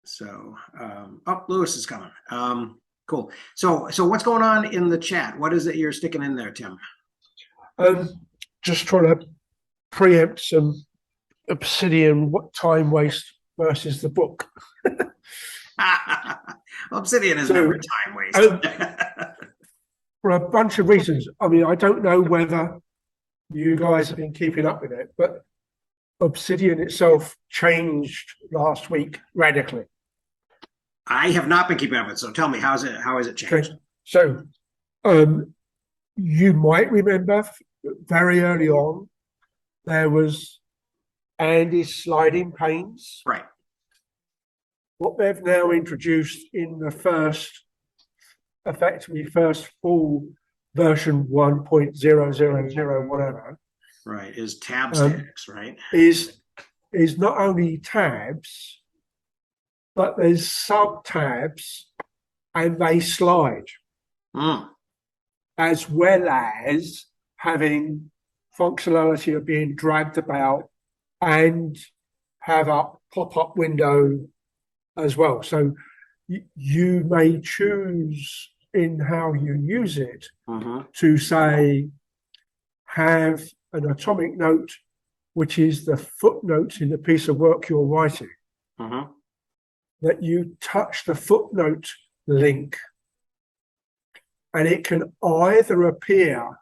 So, oh, Lewis is coming. Cool. So what's going on in the chat? What is it you're sticking in there, Tim? Um, just trying to preempt some Obsidian time waste versus the book. Obsidian is So, never a time waste. for a bunch of reasons. I mean, I don't know whether you guys have been keeping up with it, but Obsidian itself changed last week radically. I have not been keeping up with it, so tell me, how is it changed? Okay. So, you might remember very early on there was Andy's sliding panes. Right. What they've now introduced in the effectively first full version 1.000 whatever, Right, is tab stacks, right? is not only tabs, but there's sub tabs and they slide, as well as having functionality of being dragged about and have a pop-up window as well. So you may choose in how you use it to say, have an atomic note, which is the footnote in the piece of work you're writing, that you touch the footnote link and it can either appear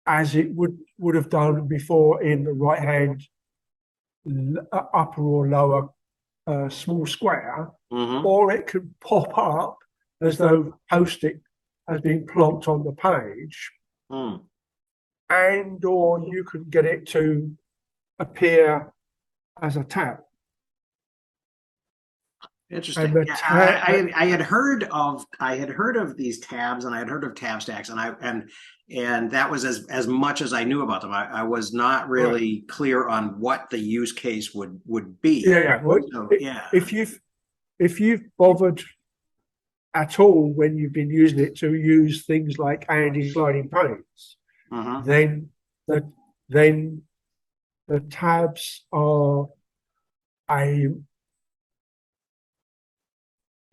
as it would have done before in the right hand upper or lower small square, or it can pop up as though post-it has been plonked on the page, and or you can get it to appear as a tab. Interesting. Yeah, I had heard of these tabs, and I had heard of tab stacks, and that was as much as I knew about them. I was not really clear on what the use case would be. Yeah. Well, so, if you've bothered at all when you've been using it to use things like Andy sliding panes, then the tabs are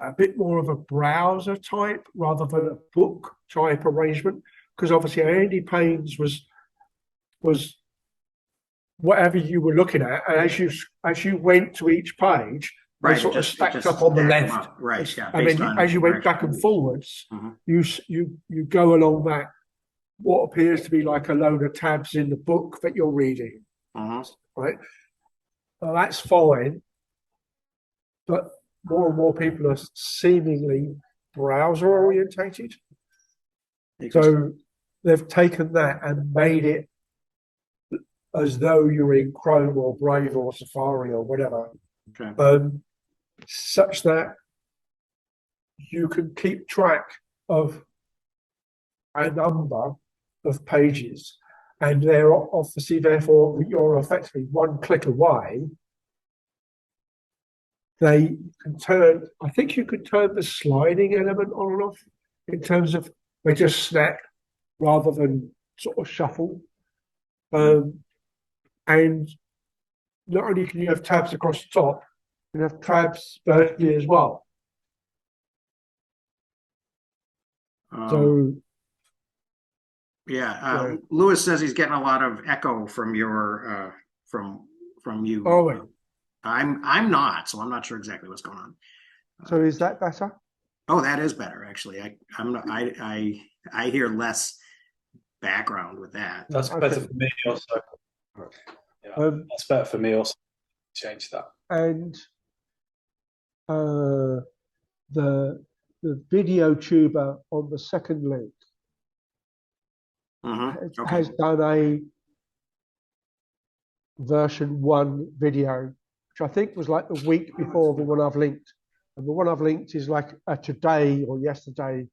a bit more of a browser type rather than a book type arrangement, because obviously Andy Panes was whatever you were looking at, and as you went to each page, they sort of stacked up on the left, right? Yeah, and then as you went back and forwards, you go along that what appears to be like a load of tabs in the book that you're reading, right? Well, that's fine, but more and more people are seemingly browser orientated. So they've taken that and made it as though you're in Chrome or Brave or Safari or whatever, such that you can keep track of a number of pages, and they're obviously therefore you're effectively one click away. They can turn, I think you could turn the sliding element on and off in terms of they just snap rather than sort of shuffle. And not only can you have tabs across the top, you have tabs vertically as well. Lewis says he's getting a lot of echo from your from you. Oh, wait. I'm not, so I'm not sure exactly what's going on. So is that better? Oh, that is better actually. I hear less background with that. That's better for me also. Yeah, that's better for me also. Change that. And the video tuber on the second link has done a version 1 video, which I think was like the week before the one I've linked. And the one I've linked is like a today or yesterday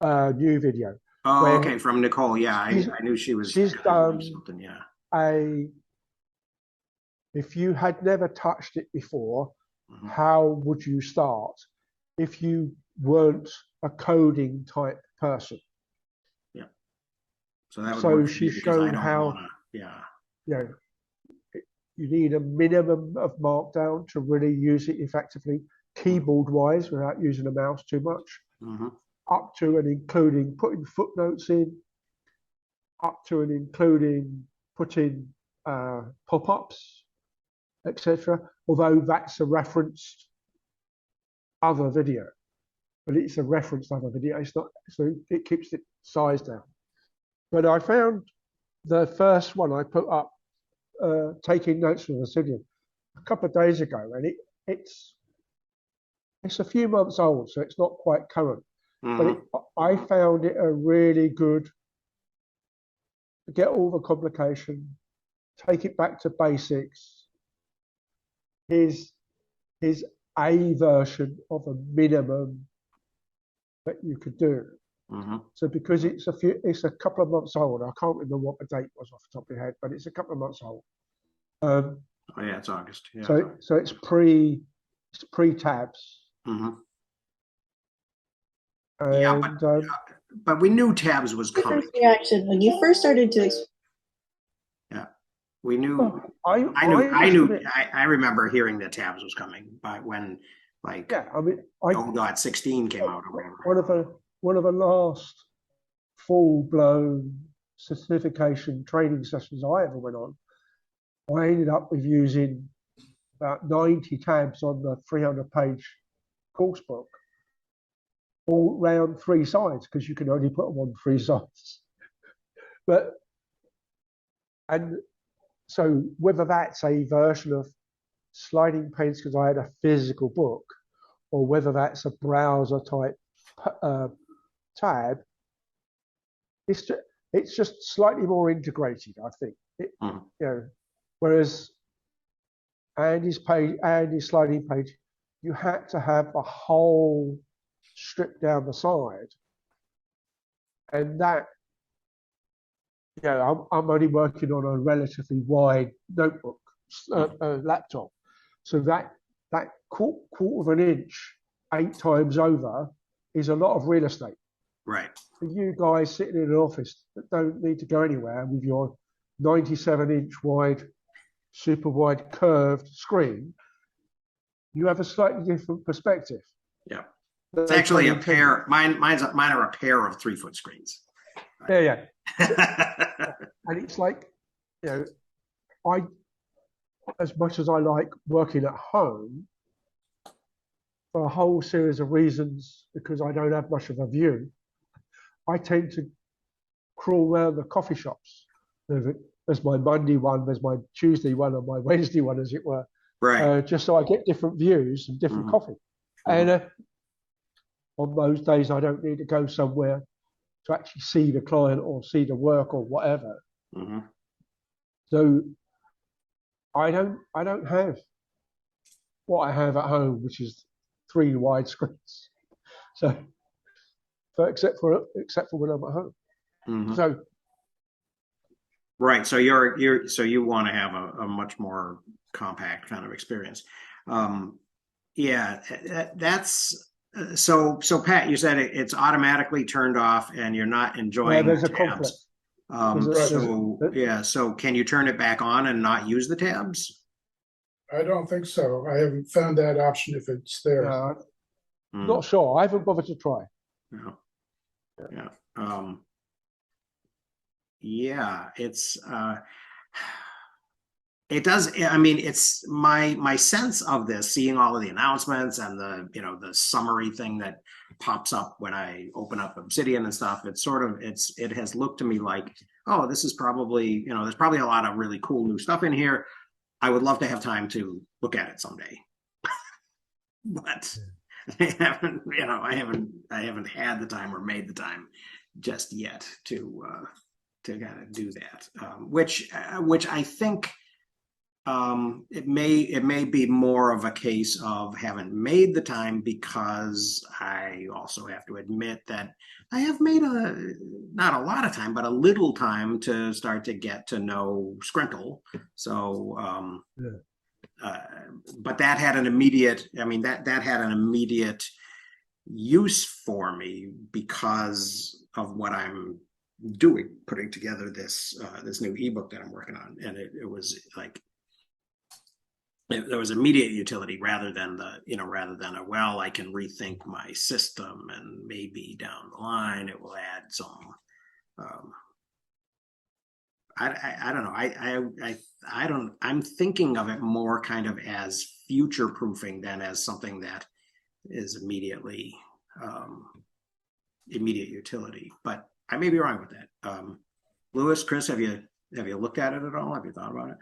new video. Oh, okay, from Nicole. Yeah, I knew she was. She's done something. Yeah. If you had never touched it before, how would you start if you weren't a coding type person? Yeah. So that would she's shown how. you need a minimum of markdown to really use it effectively, keyboard wise, without using a mouse too much, up to and including putting footnotes in, up to and including putting pop-ups, etc. Although that's a referenced other video, but it's a referenced other video. It's not, so it keeps the size down. But I found the first one I put up, taking notes from Obsidian, a couple of days ago, and it's a few months old, so it's not quite current. But I found it a really good, get all the complication, take it back to basics. Is a version of a minimum that you could do. So because it's a couple of months old, I can't remember what the date was off the top of my head, but it's a couple of months old. Oh yeah, it's August. Yeah, so it's pre tabs. Yeah, but we knew tabs was coming. First reaction when you first started to. Yeah, we knew. I remember hearing that tabs was coming, but when .16 came out or whatever. One of the last full-blown certification training sessions I ever went on, I ended up with using about 90 tabs on the 300-page course book, all round 3 sides, because you can only put them on 3 sides. And so whether that's a version of sliding panes because I had a physical book, or whether that's a browser type tab, it's just slightly more integrated, I think. You know, whereas Andy's sliding page, you had to have a whole strip down the side, and that, I'm only working on a relatively wide notebook, laptop, so that quarter of an inch 8 times over is a lot of real estate. Right. For you guys sitting in an office that don't need to go anywhere with your 97-inch wide, super wide curved screen, you have a slightly different perspective. Yeah. It's actually a pair. Mine are a pair of 3-foot screens. Right? Yeah. And it's like, as much as I like working at home, for a whole series of reasons, because I don't have much of a view, I tend to crawl around the coffee shops. There's my Monday one, there's my Tuesday one, and my Wednesday one, as it were. Right. Just so I get different views and different coffee. And on those days, I don't need to go somewhere to actually see the client or see the work or whatever. So I don't have what I have at home, which is 3 wide screens. So, except for when I'm at home. So, right. So you want to have a much more compact kind of experience. Yeah, that's so Pat, you said it's automatically turned off and you're not enjoying there's the a conflict. tabs. So can you turn it back on and not use the tabs? I don't think so. I haven't found that option if it's there. Not sure. I haven't bothered to try. No. Yeah. Yeah, it's it does. I mean, it's my sense of this, seeing all of the announcements and the summary thing that pops up when I open up Obsidian and stuff. It has looked to me like, oh, this is probably, there's probably a lot of really cool new stuff in here. I would love to have time to look at it someday, but I haven't had the time or made the time just yet to kind of do that. Which I think it may be more of a case of haven't made the time, because I also have to admit that I have made not a lot of time, but a little time to start to get to know Scrinkle. So, but that had an immediate, that had an immediate use for me because of what I'm doing, putting together this new ebook that I'm working on. And it was like, there was immediate utility rather than rather than I can rethink my system and maybe down the line it will add some. Um, I don't know. I don't. I'm thinking of it more kind of as future proofing than as something that is um, immediate utility. But I may be wrong with that. Lewis, Chris, have you looked at it at all? Have you thought about it?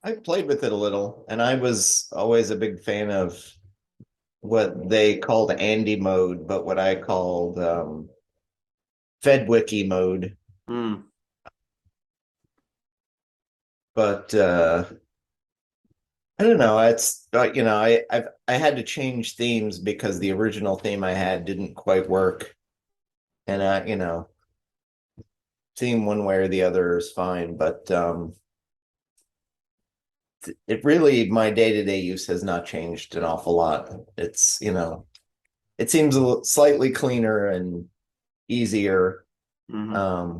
I played with it a little, and I was always a big fan of what they called Andy mode, but what I called FedWiki mode. Mm. But I don't know. It's I had to change themes because the original theme I had didn't quite work, and theme one way or the other is fine, but it really, my day-to-day use has not changed an awful lot. It's, it seems slightly cleaner and easier. Mm-hmm.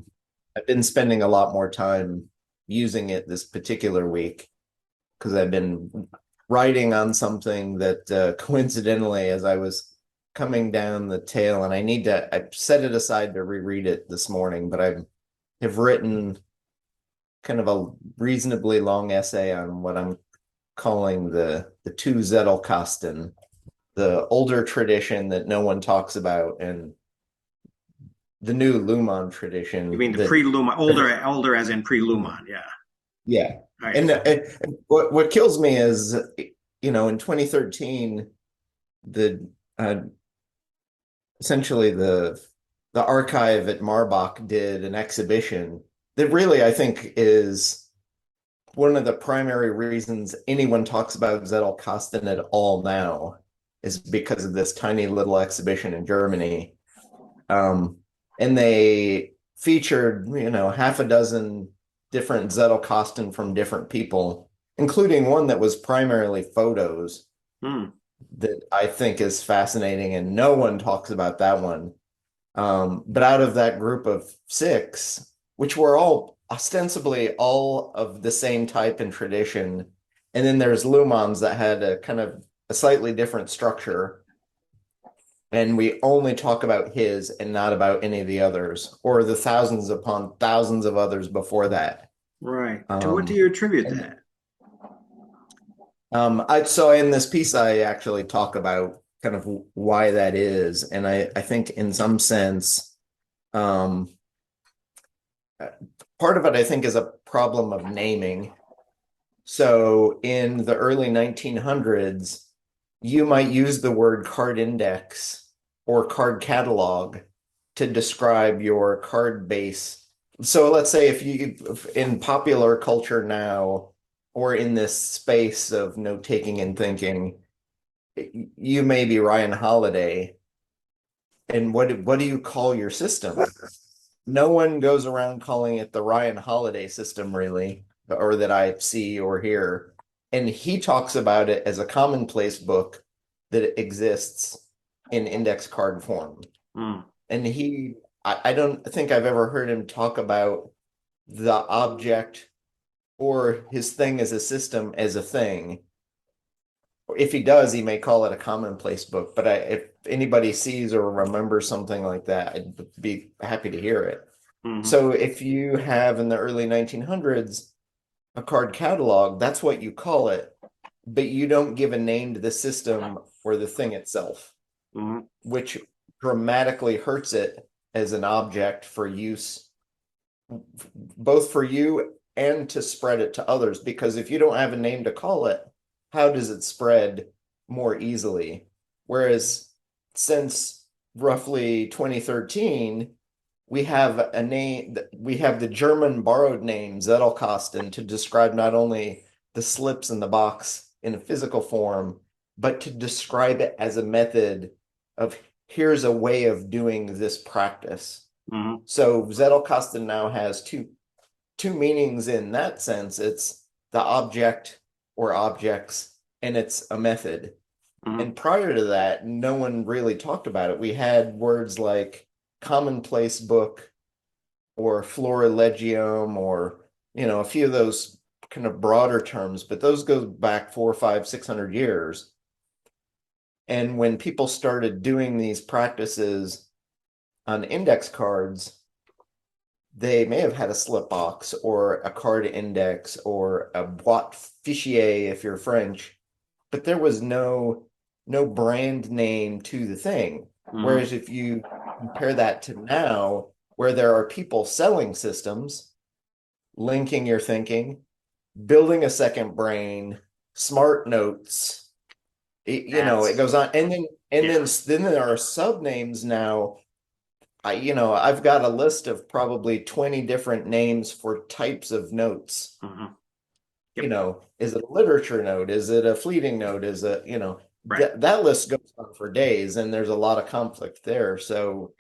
I've been spending a lot more time using it this particular week because I've been writing on something that coincidentally, as I was coming down the tail, and I set it aside to reread it this morning, but I have written kind of a reasonably long essay on what I'm calling the two Zettelkasten, the older tradition that no one talks about, and the new Luhmann tradition. You mean the that, pre-Luhmann, older as in pre-Luhmann? Yeah. Yeah. Right. And what kills me is, in 2013, the essentially the archive at Marbach did an exhibition that really I think is one of the primary reasons anyone talks about Zettelkasten at all now is because of this tiny little exhibition in Germany. And they featured, half a dozen different Zettelkasten from different people, including one that was primarily photos that I think is fascinating, and no one talks about that one. But out of that group of 6, which were all ostensibly all of the same type and tradition, and then there's Luhmann's that had a kind of a slightly different structure, and we only talk about his and not about any of the others or the thousands upon thousands of others before that. Right. To what do you attribute that? So in this piece, I actually talk about kind of why that is, and I think in some sense, part of it I think is a problem of naming. So in the early 1900s, you might use the word card index or card catalog to describe your card base. So let's say in popular culture now, or in this space of note taking and thinking, you may be Ryan Holiday. And what do you call your system? No one goes around calling it the Ryan Holiday system, really, or that I see or hear. And he talks about it as a commonplace book that exists in index card form. And I don't think I've ever heard him talk about the object or his thing as a system as a thing. If he does, he may call it a commonplace book. But if anybody sees or remembers something like that, I'd be happy to hear it. So if you have in the early 1900s a card catalog, that's what you call it, but you don't give a name to the system or the thing itself, which dramatically hurts it as an object for use, both for you and to spread it to others. Because if you don't have a name to call it, how does it spread more easily? Whereas since roughly 2013, we have a name, we have the German borrowed name Zettelkasten to describe not only the slips in the box in a physical form, but to describe it as a method of here's a way of doing this practice. So Zettelkasten now has two meanings in that sense. It's the object or objects, and it's a method. And prior to that, no one really talked about it. We had words like commonplace book or florilegium, or a few of those kind of broader terms, but those go back 400, 500, 600 years. And when people started doing these practices on index cards, they may have had a slip box or a card index or a boîte fichier if you're French, but there was no brand name to the thing. Whereas if you compare that to now, where there are people selling systems, linking your thinking, building a second brain, smart notes, it goes on. And then there are sub names now. I've got a list of probably 20 different names for types of notes. Is it a literature note? Is it a fleeting note? Is it, that list goes on for days, and there's a lot of conflict there. So,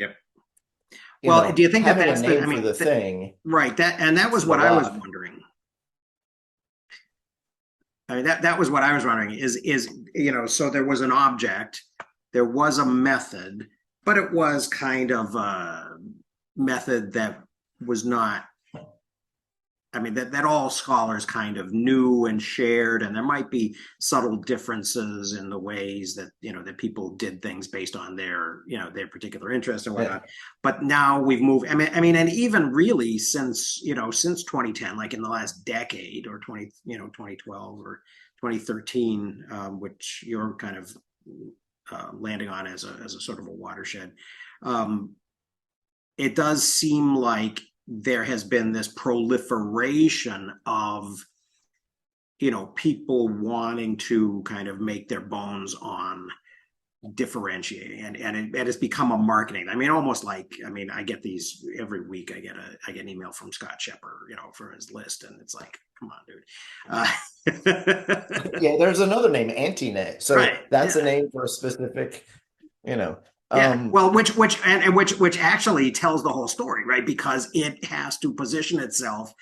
well, do you think having that's a name for the thing? Right. That was what I was wondering. I mean, that was what I was wondering is, so there was an object, there was a method, but it was kind of a method that was not, I mean, that all scholars kind of knew and shared, and there might be subtle differences in the ways that, that people did things based on their particular interest and whatnot. Yeah. But now we've moved, I mean, and even really since 2010, like in the last decade or 2012 or 2013, which you're kind of landing on as a sort of a watershed. It does seem like there has been this proliferation of, people wanting to kind of make their bones on differentiating, and it has become a marketing. I mean, almost like, I get these every week. I get an email from Scott Shepard, for his list, and it's like, come on, dude. Yeah, there's another name, Antinet. So that's a name for a specific, well, which actually tells the whole story, right? Because it has to position itself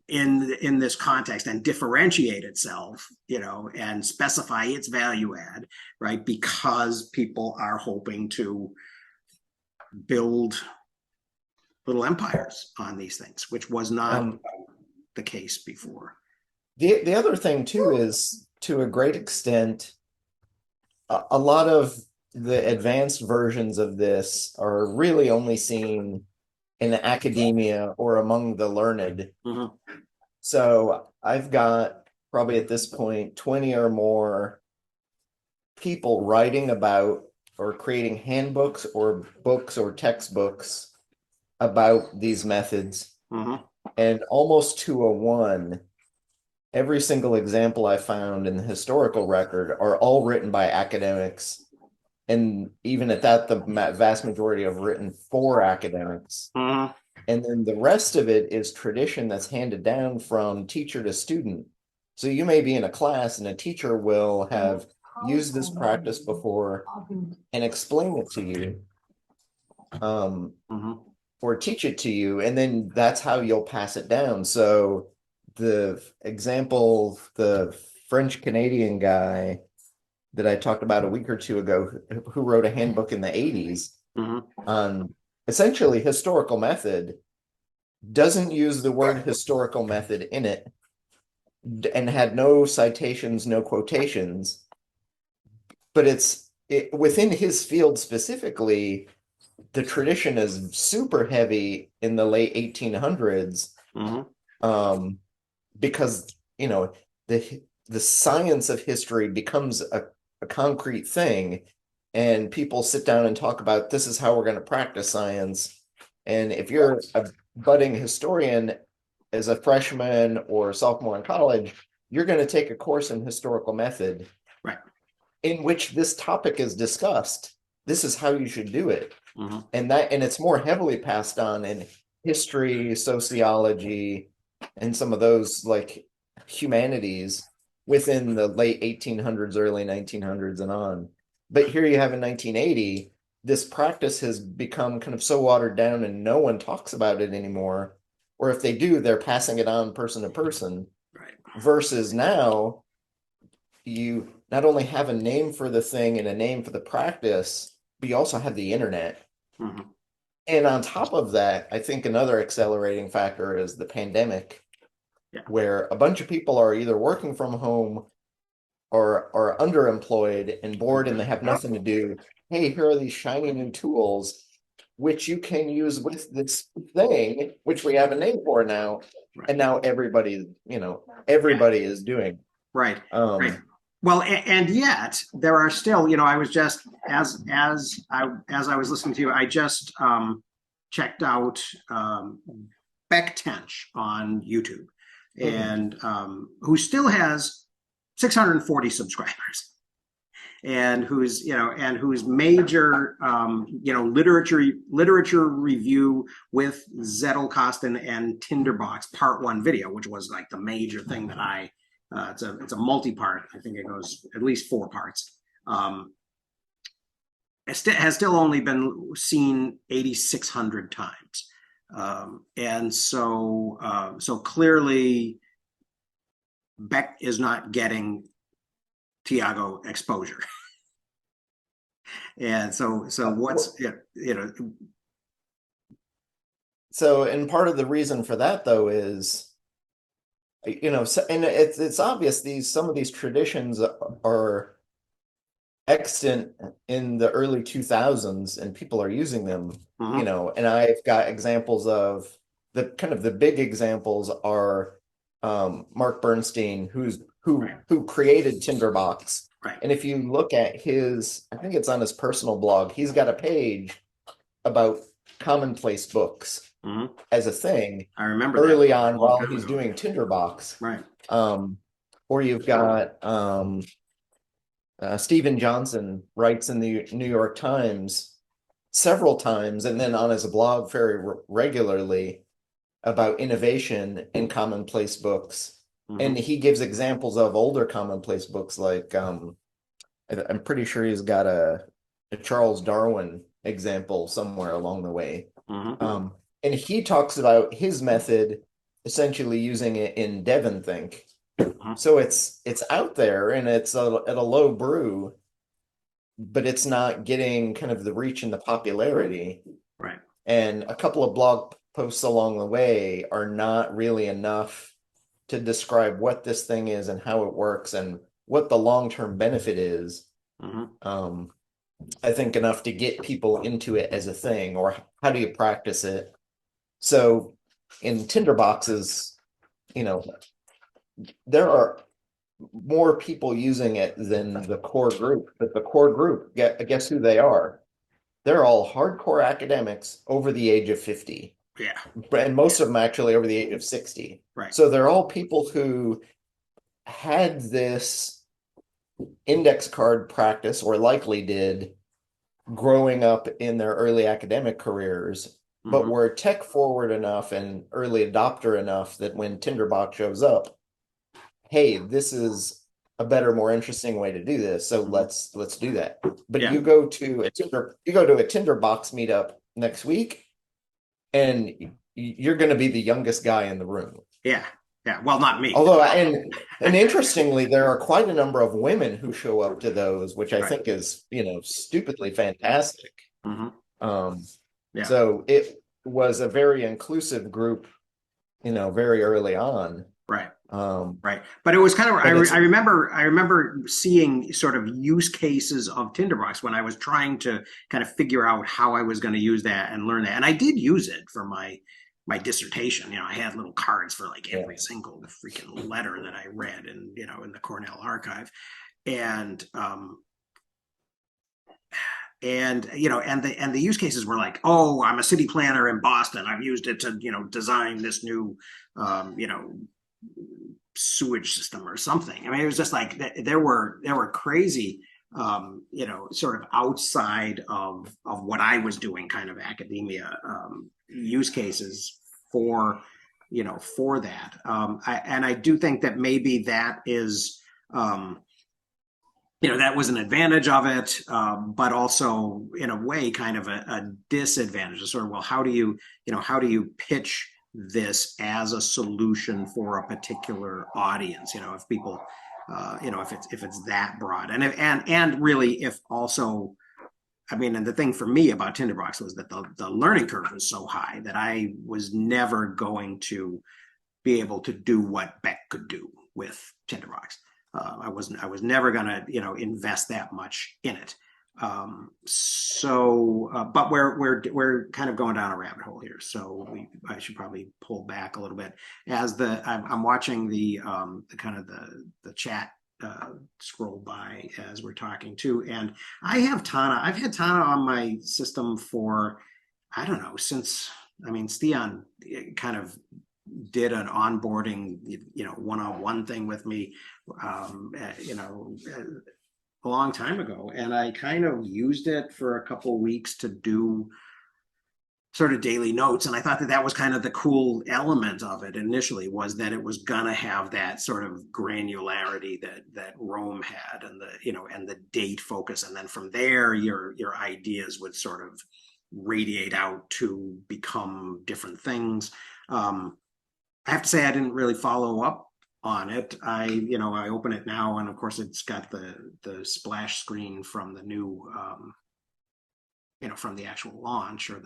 in this context and differentiate itself, and specify its value add, right? Because people are hoping to build little empires on these things, which was not the case before. The other thing too is, to a great extent, a lot of the advanced versions of this are really only seen in academia or among the learned. Mm-hmm. So I've got probably at this point 20 or more people writing about or creating handbooks or books or textbooks about these methods. Mm-hmm. And almost to a one, every single example I found in the historical record are all written by academics. And even at that, the vast majority have written for academics. Mm-hmm. And then the rest of it is tradition that's handed down from teacher to student. So you may be in a class and a teacher will have used this practice before and explain it to you, or teach it to you. And then that's how you'll pass it down. So the example, the French Canadian guy that I talked about a week or two ago, who wrote a handbook in the 80s on essentially historical method, doesn't use the word historical method in it, and had no citations, no quotations, but within his field specifically, the tradition is super heavy in the late 1800s, because the science of history becomes a concrete thing, and people sit down and talk about, this is how we're going to practice science. And if you're a budding historian as a freshman or sophomore in college, you're going to take a course in historical method, right, in which this topic is discussed. This is how you should do it. And it's more heavily passed on in history, sociology, and some of those like humanities within the late 1800s, early 1900s and on. But here you have in 1980, this practice has become kind of so watered down and no one talks about it anymore. Or if they do, they're passing it on person to person. Right. Versus now, you not only have a name for the thing and a name for the practice, but you also have the internet. And on top of that, I think another accelerating factor is the pandemic. Yeah. where a bunch of people are either working from home or are underemployed and bored and they have nothing to do. Hey, here are these shiny new tools, which you can use with this thing, which we have a name for now. Right. And now everybody, everybody is doing. Right. Right. Well, and yet there are still, I was just as I was listening to you, I just checked out Beck Tench on YouTube, and who still has 640 subscribers, and whose major literature review with Zettelkasten and Tinderbox Part 1 video, which was like the major thing that I it's a multi-part. I think it goes at least 4 parts. It has still only been seen 8,600 times, and so clearly Beck is not getting Tiago exposure. And so what's So, and part of the reason for that though is, and it's obvious some of these traditions are extant in the early 2000s and people are using them, and I've got examples of the big examples are Mark Bernstein, who created Tinderbox. Right. And if you look at I think it's on his personal blog, he's got a page about commonplace books as a thing. I remember early on while he's doing Tinderbox. Right. Or you've got Stephen Johnson writes in the New York Times several times, and then on his blog very regularly about innovation in commonplace books. And he gives examples of older commonplace books, like I'm pretty sure he's got a Charles Darwin example somewhere along the way. And he talks about his method essentially using it in DevonThink. So it's out there and it's at a low brew, but it's not getting kind of the reach and the popularity. Right. And a couple of blog posts along the way are not really enough to describe what this thing is and how it works and what the long-term benefit is. I think enough to get people into it as a thing, or how do you practice it? So in Tinderboxes, there are more people using it than the core group, but the core group, guess who they are? They're all hardcore academics over the age of 50. Yeah. And most of them actually over the age of 60. Right. So they're all people who had this index card practice, or likely did, growing up in their early academic careers, but were tech forward enough and early adopter enough that when Tinderbox shows up, hey, this is a better, more interesting way to do this. So let's do that. But you go to a Tinderbox meetup next week, and you're going to be the youngest guy in the room. Yeah. Yeah. Well, not me. Although, and interestingly, there are quite a number of women who show up to those, which I think is, stupidly fantastic. So it was a very inclusive group, very early on. Right. Right. But it was kind of, I remember seeing sort of use cases of Tinderbox when I was trying to kind of figure out how I was going to use that and learn that. And I did use it for my dissertation. I had little cards for like every single freaking letter that I read in the Cornell archive. And the use cases were like, oh, I'm a city planner in Boston. I've used it to, design this new, sewage system or something. I mean, it was just like there were crazy, sort of outside of what I was doing, kind of academia use cases for that. I do think that maybe that is, that was an advantage of it, but also in a way kind of a disadvantage. Sort of, well, how do you pitch this as a solution for a particular audience? If people, if it's that broad, and really if also, I mean, and the thing for me about Tinderbox was that the learning curve was so high that I was never going to be able to do what Beck could do with Tinderbox. I was never gonna, invest that much in it. But we're kind of going down a rabbit hole here. So I should probably pull back a little bit I'm watching the kind of the chat scroll by as we're talking too. And I've had Tana on my system for, I don't know, Stian kind of did an onboarding, one-on-one thing with me, a long time ago, and I kind of used it for a couple of weeks to do sort of daily notes, and I thought that was kind of the cool element of it initially, was that it was gonna have that sort of granularity that Rome had, and the date focus, and then from there your ideas would sort of radiate out to become different things. I have to say I didn't really follow up on it. I open it now, and of course it's got the splash screen from the new, from the actual launch, or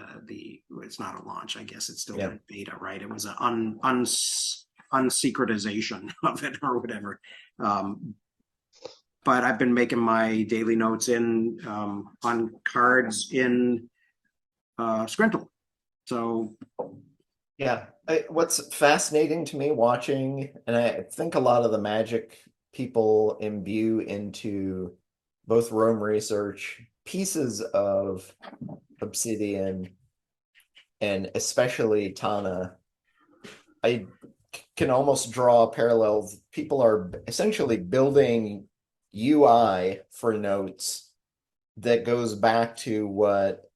it's not a launch. I guess it's still in beta, right? It was an unsecretization of it or whatever. But I've been making my daily notes on cards in Scrintl. So Yeah, what's fascinating to me watching, and I think a lot of the magic people imbue into both Rome research, pieces of Obsidian, and especially Tana, I can almost draw parallels. People are essentially building UI for notes that goes back to what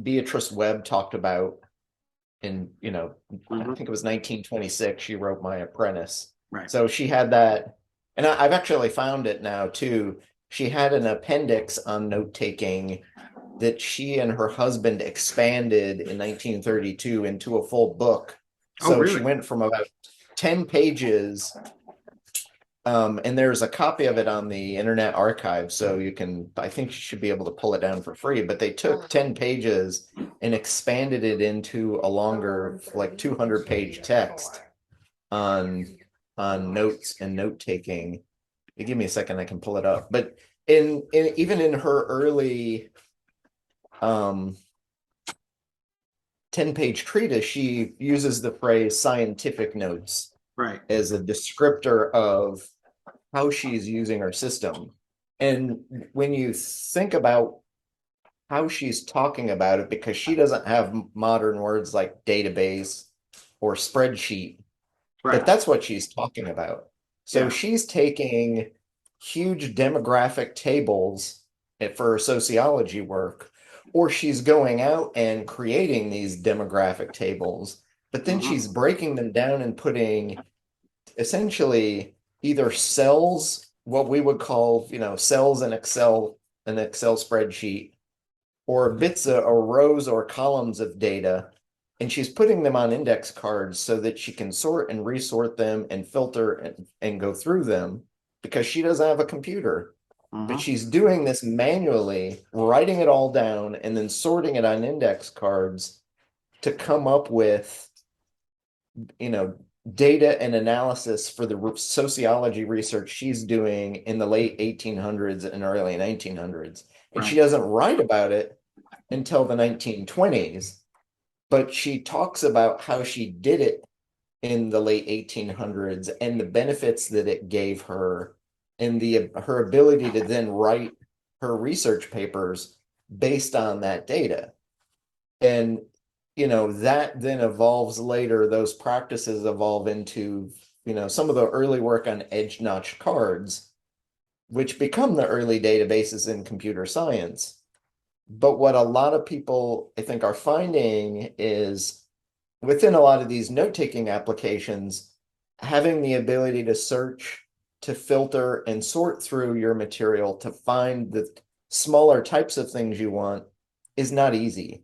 Beatrice Webb talked about in, I think it was 1926, she wrote My Apprentice. Right. So she had that, and I've actually found it now too. She had an appendix on note taking that she and her husband expanded in 1932 into a full book. So really? She went from about 10 pages, and there's a copy of it on the Internet Archive, so I think you should be able to pull it down for free. But they took 10 pages and expanded it into a longer, like 200-page text on notes and note taking. Give me a second, I can pull it up. But even in her early 10-page treatise, she uses the phrase scientific notes, right, as a descriptor of how she's using her system. And when you think about how she's talking about it, because she doesn't have modern words like database or spreadsheet, right. but that's what she's talking about. So she's taking huge demographic tables for her sociology work, or she's going out and creating these demographic tables, but then she's breaking them down and putting essentially either cells, what we would call, cells in an Excel spreadsheet, or bits or rows or columns of data, and she's putting them on index cards so that she can sort and resort them and filter and go through them, because she doesn't have a computer. But she's doing this manually, writing it all down and then sorting it on index cards to come up with, data and analysis for the sociology research she's doing in the late 1800s and early 1900s. And she doesn't write about it until the 1920s, but she talks about how she did it in the late 1800s and the benefits that it gave her, and her ability to then write her research papers based on that data. And that then evolves later. Those practices evolve into, some of the early work on edge notch cards, which become the early databases in computer science. But what a lot of people, I think, are finding is within a lot of these note-taking applications, having the ability to search, to filter, and sort through your material to find the smaller types of things you want is not easy.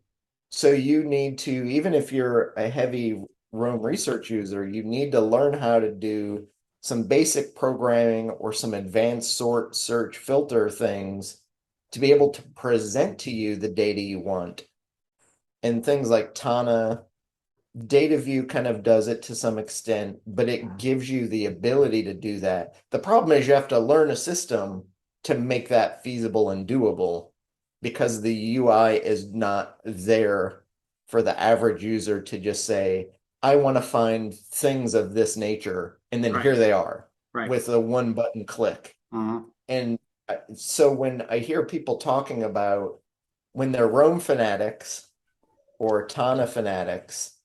So you need to, even if you're a heavy Rome research user, you need to learn how to do some basic programming or some advanced sort, search, filter things to be able to present to you the data you want. And things like Tana Data view kind of does it to some extent, but it gives you the ability to do that. The problem is you have to learn a system to make that feasible and doable because the UI is not there for the average user to just say, I want to find things of this nature, and then Right. here they are Right. with a one button click. Mhm. And so when I hear people talking about when they're Rome fanatics or Tana fanatics,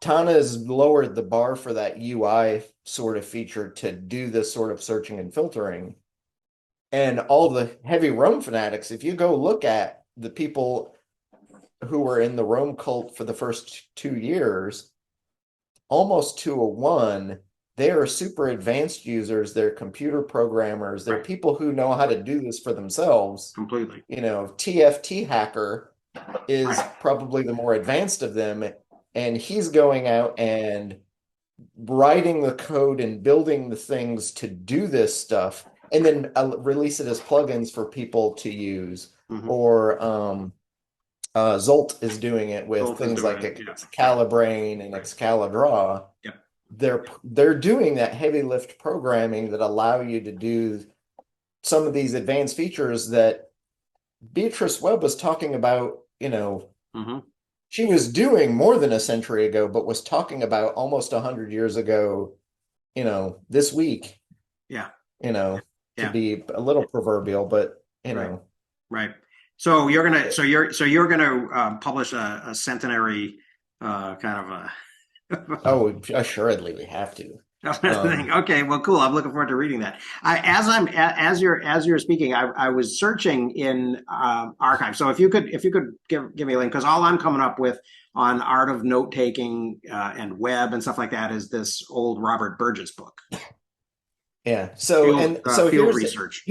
Tana has lowered the bar for that UI sort of feature to do this sort of searching and filtering. And all the heavy Rome fanatics, if you go look at the people who were in the Rome cult for the first 2 years, almost to a one, they are super advanced users. They're computer programmers. They're Right. people who know how to do this for themselves. Completely. You know, TFT hacker is Right. probably the more advanced of them, and he's going out and writing the code and building the things to do this stuff, and then release it as plugins for people to use. Mhm. Or Zolt is doing it with Zolt is things doing like it, yeah. Excalibrain and Right. Excalidraw. Yep. They're doing that heavy lift programming that allow you to do some of these advanced features that Beatrice Webb was talking about, you know, Mhm. she was doing more than a century ago, but was talking about almost 100 years ago, you know, this week, Yeah. you know, to Yeah. be a little proverbial, but you Right. know, Right. So you're gonna publish a centenary kind of a oh, assuredly we have to. thing. Okay, well, cool. I'm looking forward to reading that. As you're speaking, I was searching in archives. So if you could give me a link, because all I'm coming up with on art of note taking and web and stuff like that is this old Robert Burgess book. Yeah. So Field here's research.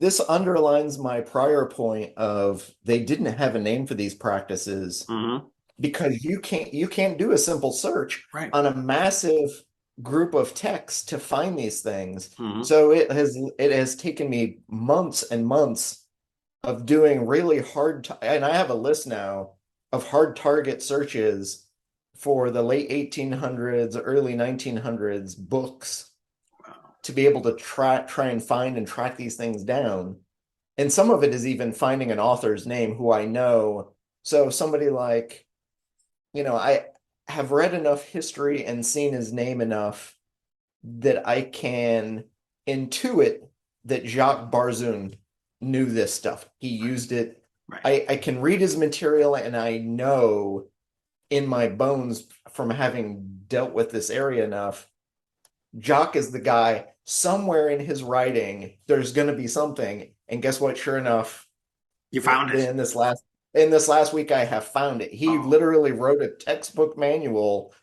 this underlines my prior point of they didn't have a name for these practices Mm-hmm. because you can't do a simple search Right. on a massive group of text to find these things. Mm-hmm. So it has taken me months and months of doing really hard and I have a list now of hard target searches for the late 1800s, early 1900s books to be able to try and find and track these things down. And some of it is even finding an author's name who I know. So somebody like, you know, I have read enough history and seen his name enough that I can intuit that Jacques Barzun knew this stuff. He used it. Right. I can read his material and I know in my bones from having dealt with this area enough, Jacques is the guy. Somewhere in his writing, there's going to be something. And guess what? Sure enough, You found it. in this last week, I have found it. He literally wrote a textbook manual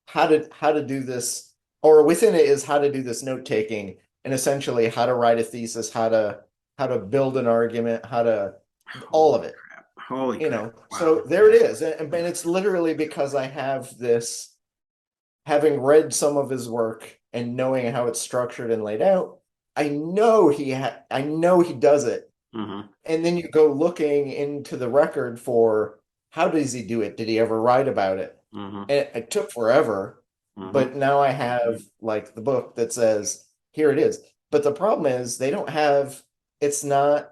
how to do this, or within it is how to do this note taking, and essentially how to write a thesis, how to build an argument, how to all of it. Holy you crap. know. Wow. So there it is, and it's literally because I have this, having read some of his work and knowing how it's structured and laid out. I know I know he does it. Mm-hmm. And then you go looking into the record for how does he do it? Did he ever write about it? Mm-hmm. And it took forever, Mm-hmm. but now I have like the book that says, here it is. But the problem is they don't have, it's not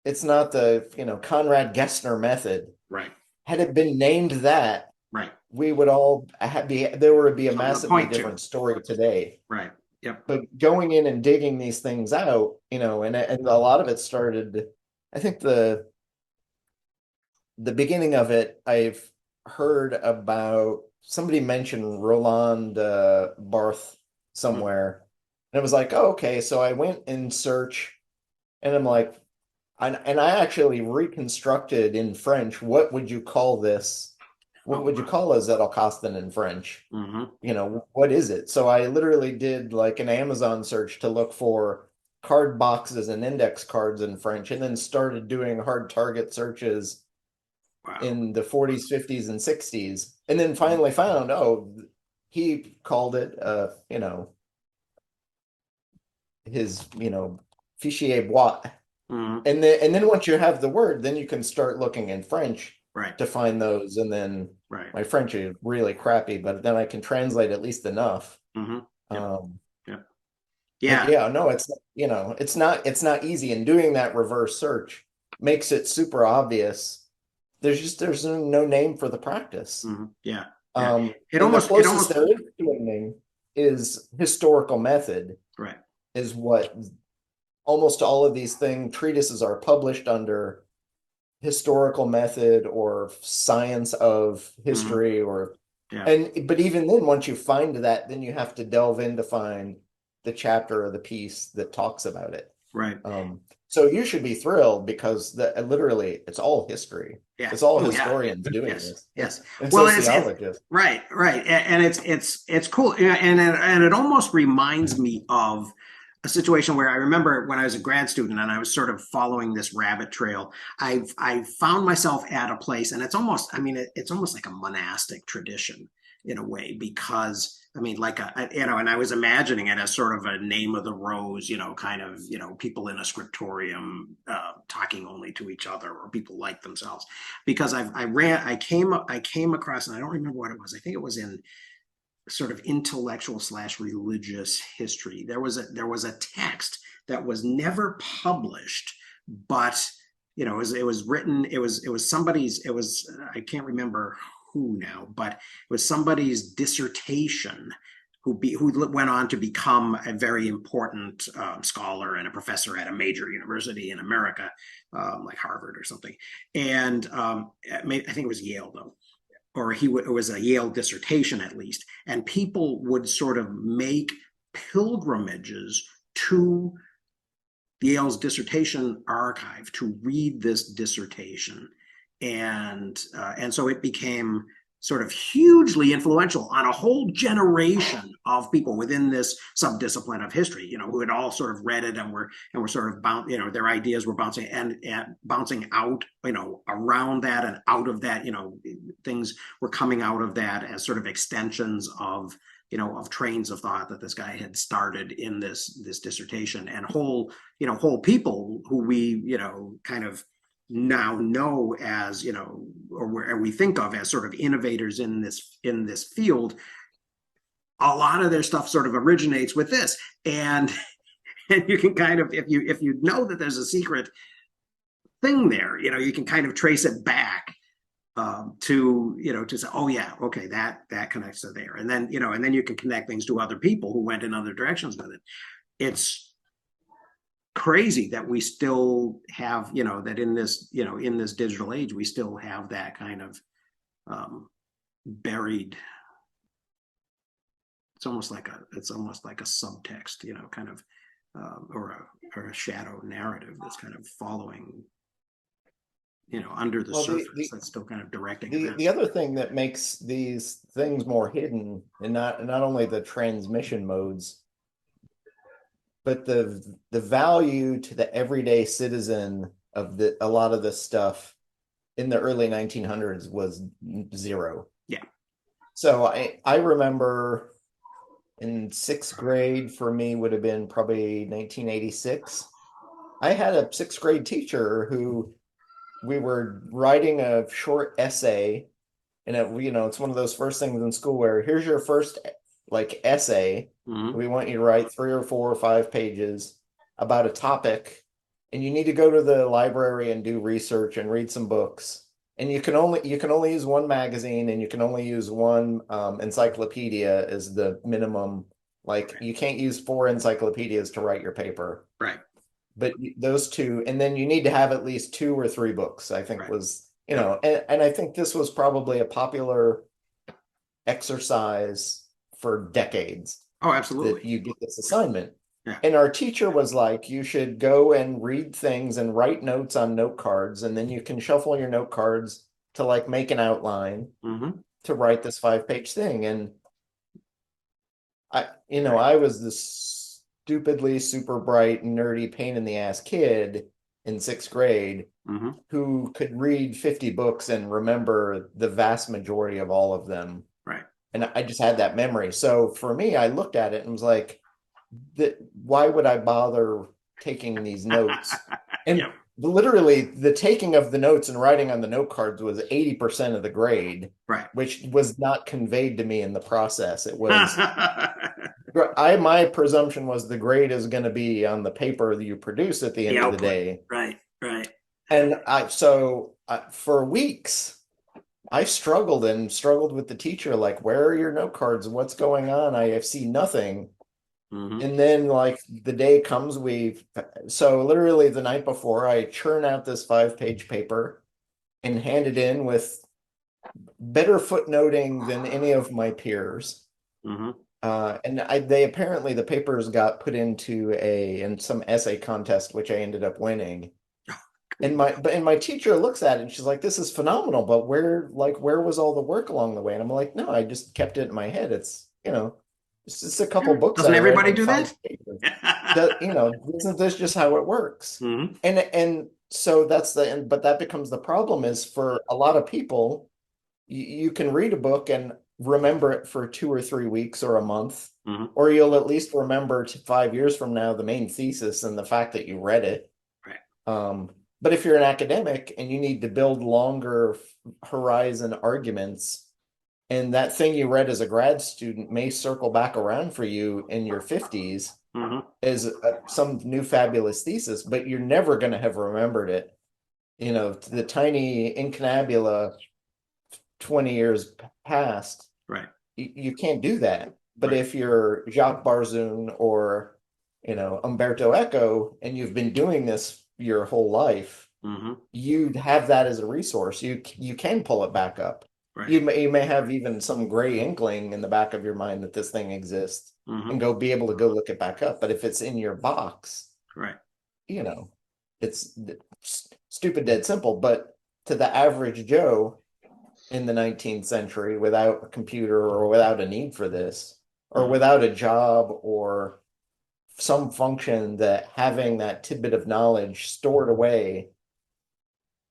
the, you know, Conrad Gessner method. Right. Had it been named that, Right. we would all there would be a Something to massively point to. different story today. Right. Yep. But going in and digging these things out, you know, and a lot of it started, I think the beginning of it, I've heard about somebody mentioned Roland Barthes somewhere. And it was like, oh, okay. So I went in search and I'm like, and I actually reconstructed in French, what would you call this? What would you call a Zettelkasten in French? Mm-hmm. You know, what is it? So I literally did like an Amazon search to look for card boxes and index cards in French, and then started doing hard target searches in the 40s, 50s, and 60s. And then finally found, oh, he called it, you know, his, you know, fichier boîte. Mm-hmm. And then once you have the word, then you can start looking in French. Right. to find those, and then Right. my French is really crappy, but then I can translate at least enough. Mm-hmm. Yep. Um, Yep. but Yeah. yeah, no, it's it's not easy, and doing that reverse search makes it super obvious. There's no name for the practice. Mm-hmm. Yeah. Yeah. And the closest there is to a name is historical method, right. is what almost all of these treatises are published under: historical method or science of history, or but even then, once you find that, then you have to delve in to find the chapter or the piece that talks about it. Right. So you should be thrilled, because literally it's all history. Yeah. It's all historians doing yes. this. Yes. And Well, sociologists. right. And it's cool. Yeah, and it almost reminds me of a situation where I remember when I was a grad student and I was sort of following this rabbit trail. I found myself at a place, and it's almost, I mean, it's almost like a monastic tradition in a way, because I mean, like and I was imagining it as sort of a Name of the Rose, kind of, people in a scriptorium talking only to each other, or people like themselves. Because I came across, and I don't remember what it was. I think it was in sort of intellectual / religious history. There was a text that was never published, but it was written. It was somebody's. It was, I can't remember who now, but it was somebody's dissertation, who went on to become a very important scholar and a professor at a major university in America, like Harvard or something. And I think it was Yale, though, or it was a Yale dissertation at least. And people would sort of make pilgrimages to Yale's dissertation archive to read this dissertation, and so it became sort of hugely influential on a whole generation of people within this subdiscipline of history, who had all sort of read it and were sort of their ideas were bouncing and bouncing out, around that and out of that, things were coming out of that as sort of extensions of trains of thought that this guy had started in this dissertation, and whole people who we, kind of now know as, or we think of as sort of innovators in this field. A lot of their stuff sort of originates with this, and you can kind of, if you know that there's a secret thing there, you can kind of trace it back to say, oh yeah, okay, that connects to there, and then you can connect things to other people who went in other directions with it. It's crazy that we still have, that in this digital age, we still have that kind of buried. It's almost like a subtext, kind of, or a shadow narrative that's kind of following, under the surface, that's still kind of directing the other thing that makes these things more hidden, and not only the transmission modes, but the value to the everyday citizen of a lot of this stuff in the early 1900s was zero. Yeah. So I remember in 6th grade, for me, would have been probably 1986. I had a 6th grade teacher who, we were writing a short essay, and it's one of those first things in school where here's your first essay. Mm-hmm. We want you to write 3 or 4 or 5 pages about a topic, and you need to go to the library and do research and read some books. And you can only use one magazine, and you can only use one encyclopedia as the minimum. You can't use 4 encyclopedias to write your paper. Right. But those 2, and then you need to have at least 2 or 3 books, I think, was, and I think this was probably a popular exercise for decades. Oh, absolutely. That you get this assignment. Yeah. And our teacher was like, you should go and read things and write notes on note cards, and then you can shuffle your note cards to make an outline to write this 5-page thing. And I was this stupidly super bright, nerdy, pain in the ass kid in 6th grade who could read 50 books and remember the vast majority of all of them. Right. And I just had that memory. So for me, I looked at it and was like, why would I bother taking these notes? And literally the taking of the notes and writing on the note cards was 80% of the grade, Right. which was not conveyed to me in the process. It was my presumption was the grade is going to be on the paper that you produce at the end of the day. Right. Right. And for weeks I struggled with the teacher, like, where are your note cards? What's going on? I see nothing. Mhm. And then like the day comes, so literally the night before I churn out this 5-page paper and hand it in with better footnoting than any of my peers. Mhm. And they apparently the papers got put into some essay contest, which I ended up winning. And my teacher looks at it and she's like, "This is phenomenal, but where was all the work along the way?" And I'm like, "No, I just kept it in my head. It's it's just a couple books. Doesn't I read everybody in do 5 that? pages. Isn't this just how it works?" Mhm. And so but that becomes the problem is for a lot of people, you can read a book and remember it for 2 or 3 weeks or a month, Mhm. or you'll at least remember 5 years from now the main thesis and the fact that you read it. Right. But if you're an academic and you need to build longer horizon arguments, and that thing you read as a grad student may circle back around for you in your 50s Mhm. as some new fabulous thesis, but you're never going to have remembered it. To the tiny incunabula 20 years past, Right. you can't do that. But Right. if you're Jacques Barzun or, Umberto Eco, and you've been doing this your whole life, Mhm. you have that as a resource. You can pull it back up. Right. You may have even some gray inkling in the back of your mind that this thing exists and Mhm. be able to go look it back up. But if it's in your box, Right. it's stupid dead simple. But to the average Joe in the 19th century, without a computer or without a need for this, or Mhm. without a job or some function that having that tidbit of knowledge stored away,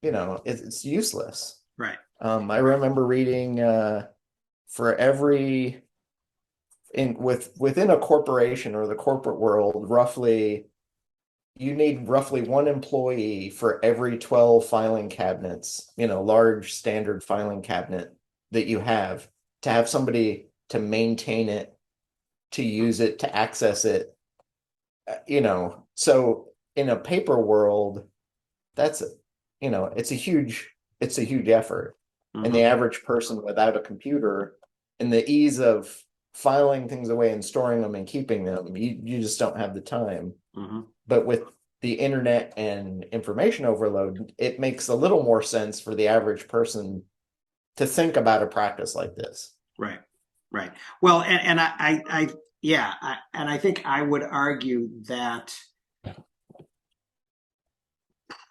it's useless. Right. I remember reading for every within a corporation or the corporate world, you need roughly one employee for every 12 filing cabinets, large standard filing cabinet that you have, to have somebody to maintain it, to use it, to access it. So in a paper world, that's it's a huge effort. And the Mhm. average person without a computer and the ease of filing things away and storing them and keeping them, you just don't have the time. Mhm. But with the internet and information overload, it makes a little more sense for the average person to think about a practice like this. Right. Right. Well, and yeah, and I think I would argue that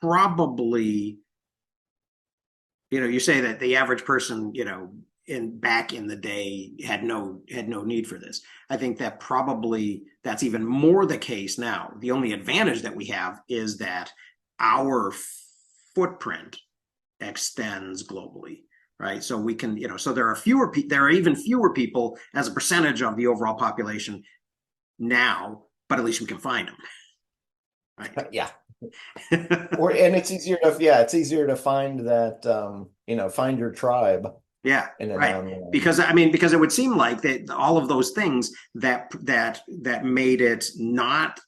probably, you say that the average person, back in the day had no need for this. I think that probably that's even more the case now. The only advantage that we have is that our footprint extends globally, right? So we can, so there are even fewer people as a percentage of the overall population now, but at least we can find them, right? Yeah. And it's easier to find that find your tribe. Yeah, in an right. online. Because it would seem like that all of those things that made it not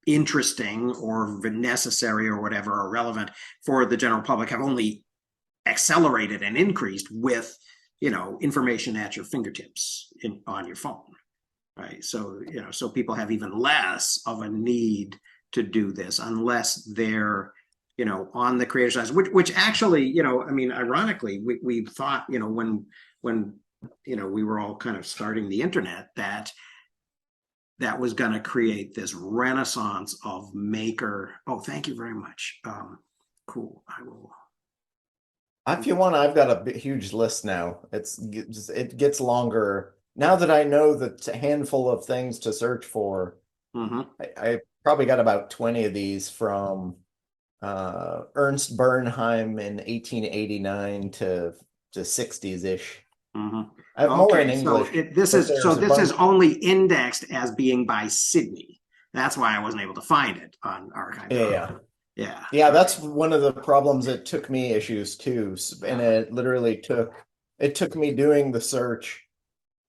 interesting or necessary or whatever or relevant for the general public have only accelerated and increased with information at your fingertips on your phone, right? So so people have even less of a need to do this unless they're on the creator side, which actually ironically we thought when we were all kind of starting the internet that was going to create this renaissance of maker. Oh, thank you very much. Cool. I will. If you want, I've got a huge list now. It gets longer now that I know the handful of things to search for. Mm-hmm. I probably got about 20 of these from Ernst Bernheim in 1889 to 60s ish. Mm-hmm. I have more in Okay, English. this is only indexed as being by Sydney. That's why I wasn't able to find it on archive. Yeah. Yeah. Yeah, that's one of the problems that took me issues too. And it literally took me doing the search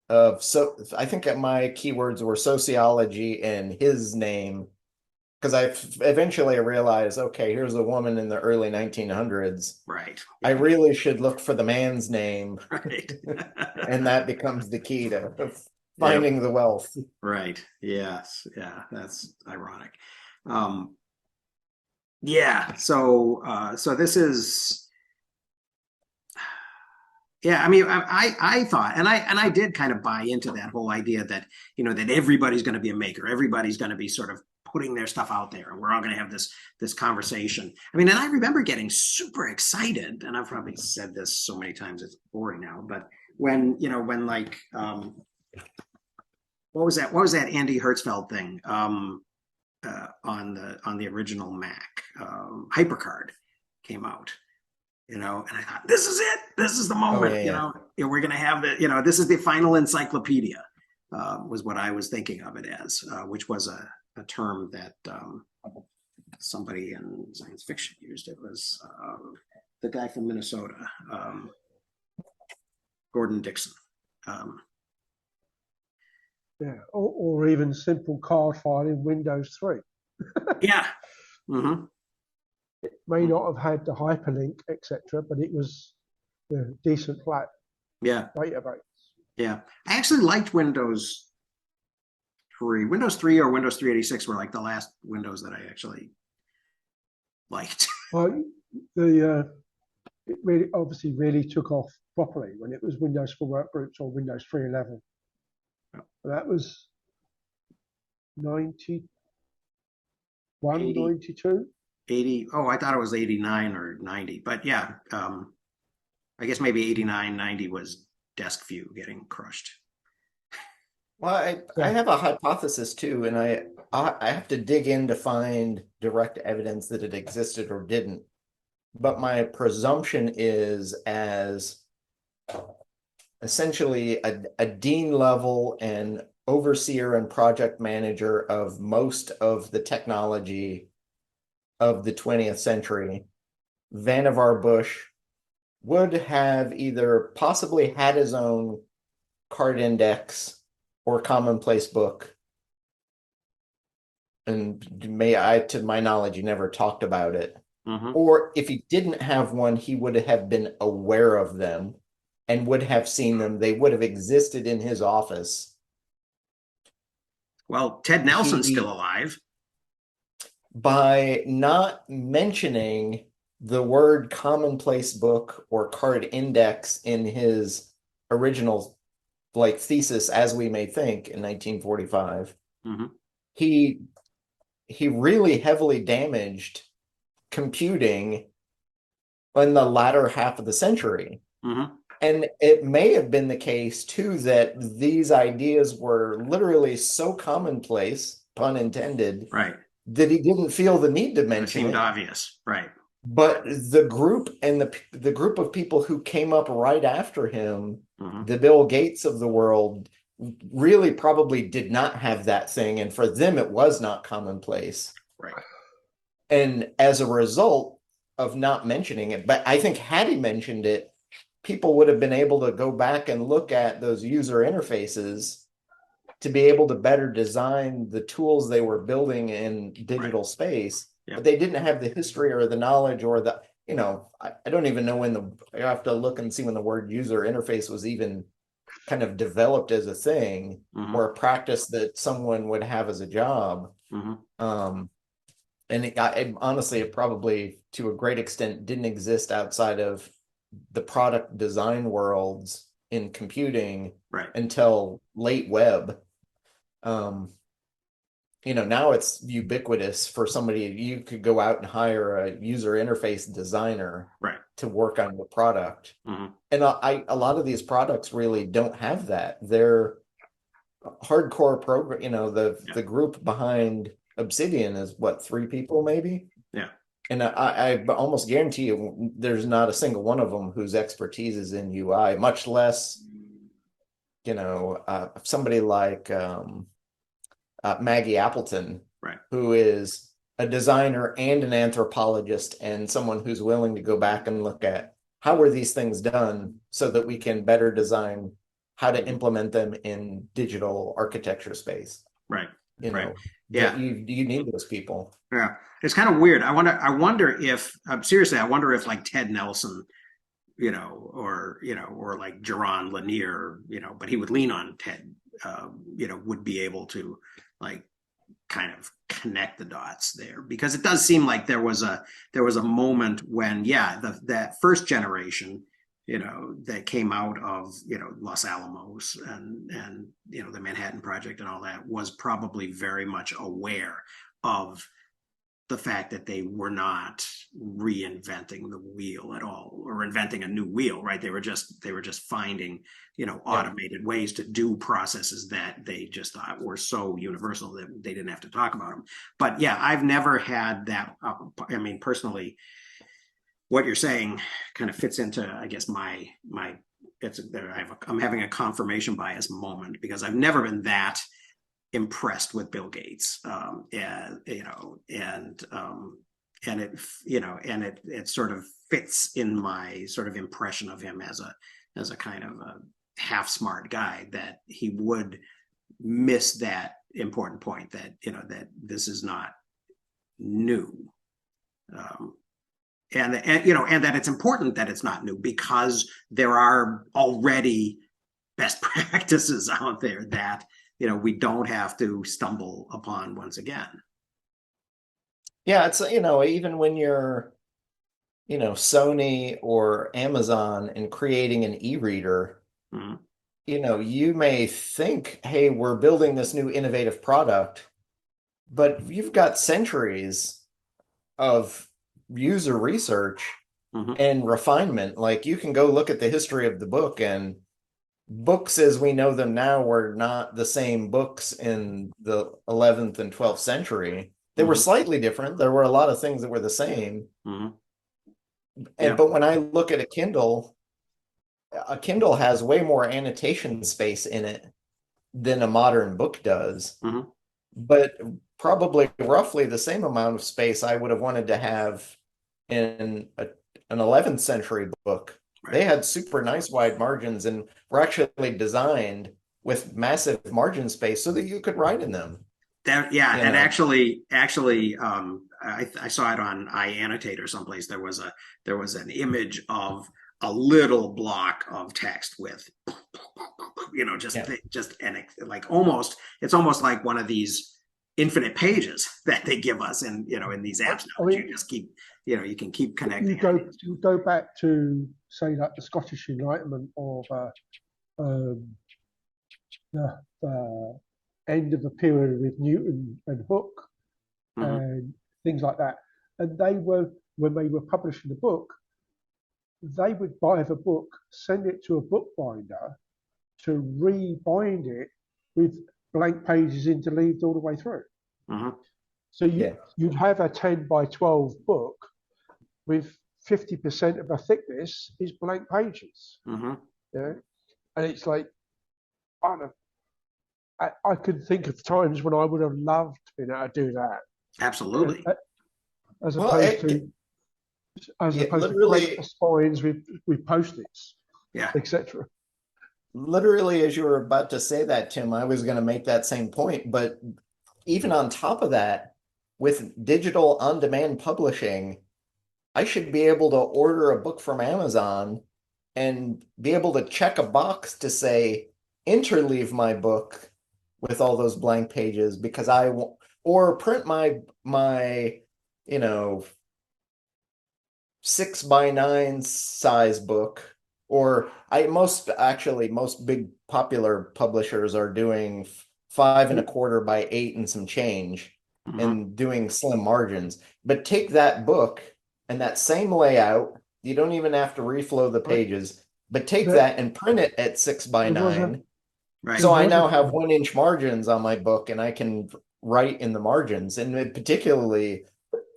of, so I think that my keywords were sociology and his name, because eventually realized, okay, here's a woman in the early 1900s. Right. I really should look for the man's name, Right. and that becomes the key to finding the wealth. Right. Yes. Yeah. That's ironic. Um, yeah. So this is, yeah. I mean, I thought, and I did kind of buy into that whole idea that, that everybody's going to be a maker. Everybody's going to be sort of putting their stuff out there, and we're all going to have this conversation. I mean, and I remember getting super excited, and I've probably said this so many times it's boring now, but when like, what was that Andy Hertzfeld thing on the original Mac, HyperCard came out, and I thought, this is it, this is the moment. We're gonna have this is the final encyclopedia, was what I was thinking of it as, which was a term that somebody in science fiction used. It was the guy from Minnesota, Gordon Dixon. Yeah, or even simple card file in Windows 3. Yeah. Mm-hmm. It may not have had the hyperlink, etc., but it was a decent flat database. Yeah. I actually liked Windows 3. Windows 3 or Windows 386 were like the last Windows that I actually liked. Well, it really took off properly when it was Windows for Workgroups or Windows 3.11. That was 91, 80, 92. 80. Oh, I thought it was 89 or 90. But yeah, I guess maybe 89, 90 was Desk View getting crushed. Well, I have a hypothesis too, and I have to dig in to find direct evidence that it existed or didn't. But my presumption is, as essentially a dean level and overseer and project manager of most of the technology of the 20th century, Vannevar Bush would have either possibly had his own card index or commonplace book. And to my knowledge, he never talked about it. Mm-hmm. Or if he didn't have one, he would have been aware of them and would have seen them. They would have existed in his office. Well, Ted Nelson's still alive. By not mentioning the word commonplace book or card index in his original thesis, as we may think, in 1945, mm-hmm. he really heavily damaged computing in the latter half of the century. Mm-hmm. And it may have been the case too that these ideas were literally so commonplace, pun intended, right, that he didn't feel the need to mention it. Seemed obvious, right? But the group and the group of people who came up right after him, mm-hmm. the Bill Gates of the world, really probably did not have that thing, and for them it was not commonplace. Right. And as a result of not mentioning it, but I think had he mentioned it, people would have been able to go back and look at those user interfaces to be able to better design the tools they were building in digital space. But they didn't have the history or the knowledge or the, I don't even know when I have to look and see when the word user interface was even kind of developed as a thing, mm-hmm. or a practice that someone would have as a job. Mm-hmm. And honestly, it probably to a great extent didn't exist outside of the product design worlds in computing until late web. Now it's ubiquitous for somebody. You could go out and hire a user interface designer to work on your product. Mm-hmm. And a lot of these products really don't have that. They're hardcore program. The group behind Obsidian is what, 3 people maybe? Yeah. And I almost guarantee you there's not a single one of them whose expertise is in UI, much less, somebody like Maggie Appleton, who is a designer and an anthropologist and someone who's willing to go back and look at how were these things done so that we can better design how to implement them in digital architecture space. Right. You Right. know, Yeah. you need those people. Yeah. It's kind of weird. I wonder if seriously, I wonder if like Ted Nelson, or like Jaron Lanier, but he would lean on Ted, would be able to like kind of connect the dots there, because it does seem like there was a moment when that first generation that came out of Los Alamos and the Manhattan Project and all that was probably very much aware of the fact that they were not reinventing the wheel at all or inventing a new wheel, right? They were just finding automated ways to do processes that they just thought were so universal that they didn't have to talk about them. But yeah, I've never had that. I mean, personally, what you're saying kind of fits into, I guess, I'm having a confirmation bias moment, because I've never been that impressed with Bill Gates, and it sort of fits in my sort of impression of him as a kind of a half smart guy, that he would miss that important point that that this is not new. And that it's important that it's not new, because there are already best practices out there that we don't have to stumble upon once again. Yeah, it's even when you're Sony or Amazon and creating an e-reader, Mm-hmm. You may think, hey, we're building this new innovative product, but you've got centuries of user research and refinement. Like, you can go look at the history of the book, and books as we know them now were not the same books in the 11th and 12th century. They were slightly different. There were a lot of things that were the same. But when I look at a Kindle has way more annotation space in it than a modern book does. But probably roughly the same amount of space I would have wanted to have in an 11th century book. Right. They had super nice wide margins and were actually designed with massive margin space so that you could write in them. Actually, I saw it on iAnnotate or someplace. There was an image of a little block of text with, it's almost like one of these infinite pages that they give us in these apps now. You just keep, you can keep connecting. You go back to, say, like the Scottish Enlightenment of the end of the period with Newton and Hooke and things like that. And when they were publishing the book, they would buy the book, send it to a bookbinder to rebind it with blank pages interleaved all the way through. So you'd have a 10 by 12 book with 50% of the thickness is blank pages. And it's like, I could think of times when I would have loved being able to do that. Absolutely. As opposed to print the spines with Post-its, etc. Literally, as you were about to say that, Tim, I was going to make that same point. But even on top of that, with digital on-demand publishing, I should be able to order a book from Amazon and be able to check a box to say, interleave my book with all those blank pages, because I want, or print my 6x9 size book. Or most big popular publishers are doing 5 1/4 by 8 and some change and doing slim margins. But take that book and that same layout, you don't even have to reflow the pages, but take that and print it at 6x9. Right. So I now have 1-inch margins on my book, and I can write in the margins, and particularly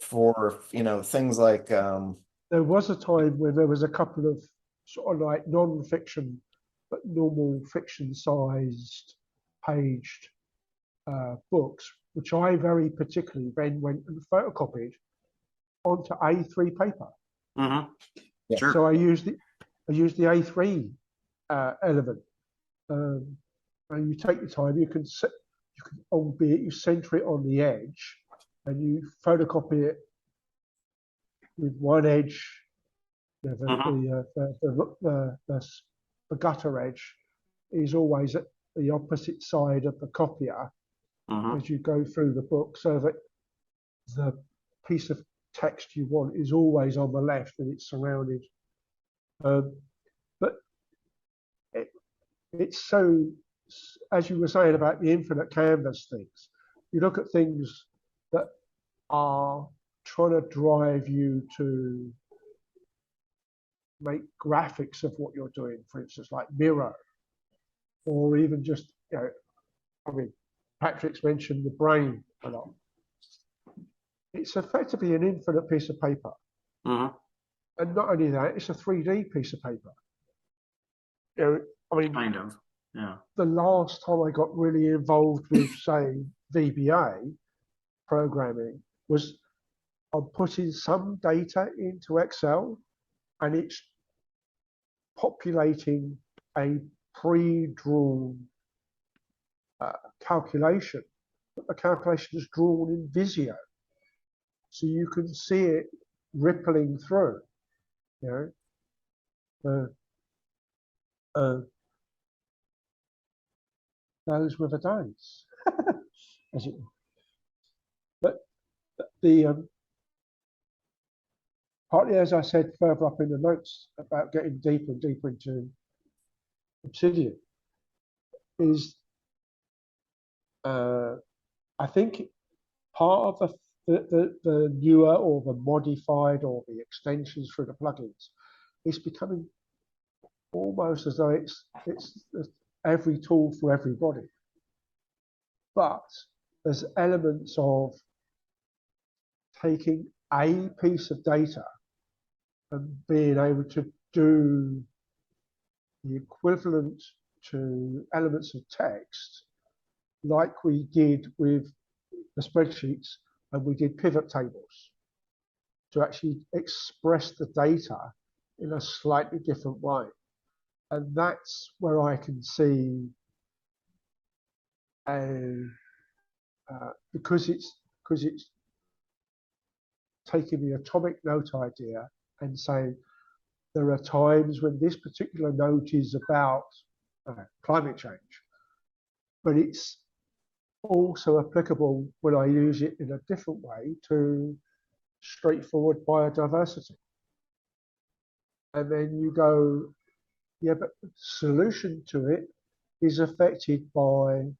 for things like there was a time when there was a couple of sort of like non-fiction but normal fiction sized paged books, which I very particularly then went and photocopied onto A3 paper. Mm-hmm. Yeah. Sure. So I used the A3 element. And you take your time. You can albeit you center it on the edge, and you photocopy it with one edge, the gutter edge is always at the opposite side of the copier as you go through the book, so that the piece of text you want is always on the left and it's surrounded. But it's so, as you were saying about the infinite canvas things, you look at things that are trying to drive you to make graphics of what you're doing, for instance, like Miro, or even just, I mean, Patrick's mentioned the brain a lot. It's effectively an infinite piece of paper. And not only that, it's a 3D piece of paper. I mean, Kind of. Yeah. the last time I got really involved with, say, VBA programming was I'm putting some data into Excel and it's populating a pre-drawn calculation, but the calculation is drawn in Visio. So you can see it rippling through, those were the days, as it were. But the partly, as I said further up in the notes about getting deeper and deeper into Obsidian, is I think part of the newer or the modified or the extensions through the plugins is becoming almost as though it's every tool for everybody. But there's elements of taking a piece of data and being able to do the equivalent to elements of text, like we did with the spreadsheets, and we did pivot tables to actually express the data in a slightly different way. And that's where I can see because it's taking the atomic note idea and saying there are times when this particular note is about climate change, but it's also applicable when I use it in a different way to straightforward biodiversity. And then you go, yeah, but the solution to it is affected by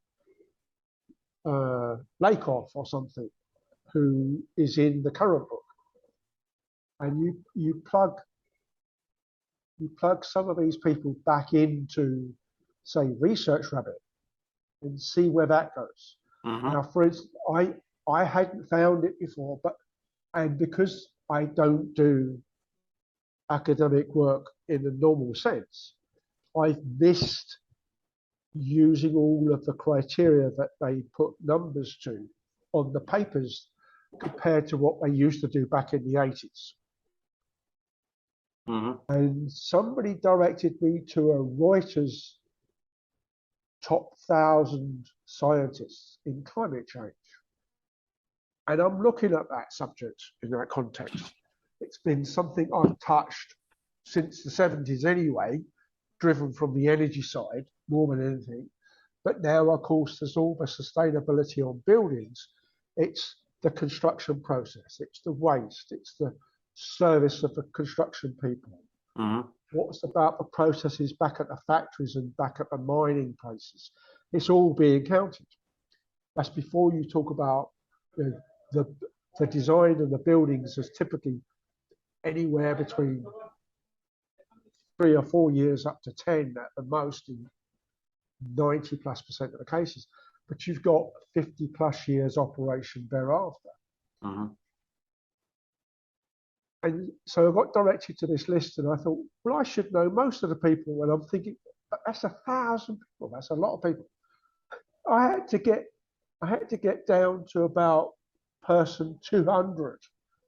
Lakoff or something, who is in the current book. And you plug some of these people back into, say, Research Rabbit and see where that goes. Now, for instance, I hadn't found it before, and because I don't do academic work in the normal sense, I've missed using all of the criteria that they put numbers to on the papers compared to what they used to do back in the 80s. And somebody directed me to a Reuters top 1,000 scientists in climate change. And I'm looking at that subject in that context. It's been something I've touched since the 70s anyway, driven from the energy side more than anything. But now, of course, there's all the sustainability on buildings. It's the construction process, it's the waste, it's the service of the construction people. What's about the processes back at the factories and back at the mining places? It's all being counted. That's before you talk about the design of the buildings is typically anywhere between 3 or 4 years up to 10 at the most in 90+% of the cases. But you've got 50+ years operation thereafter. And so I got directed to this list and I thought, well, I should know most of the people. And I'm thinking, that's 1,000 people. That's a lot of people. I had to get I had to get down to about person 200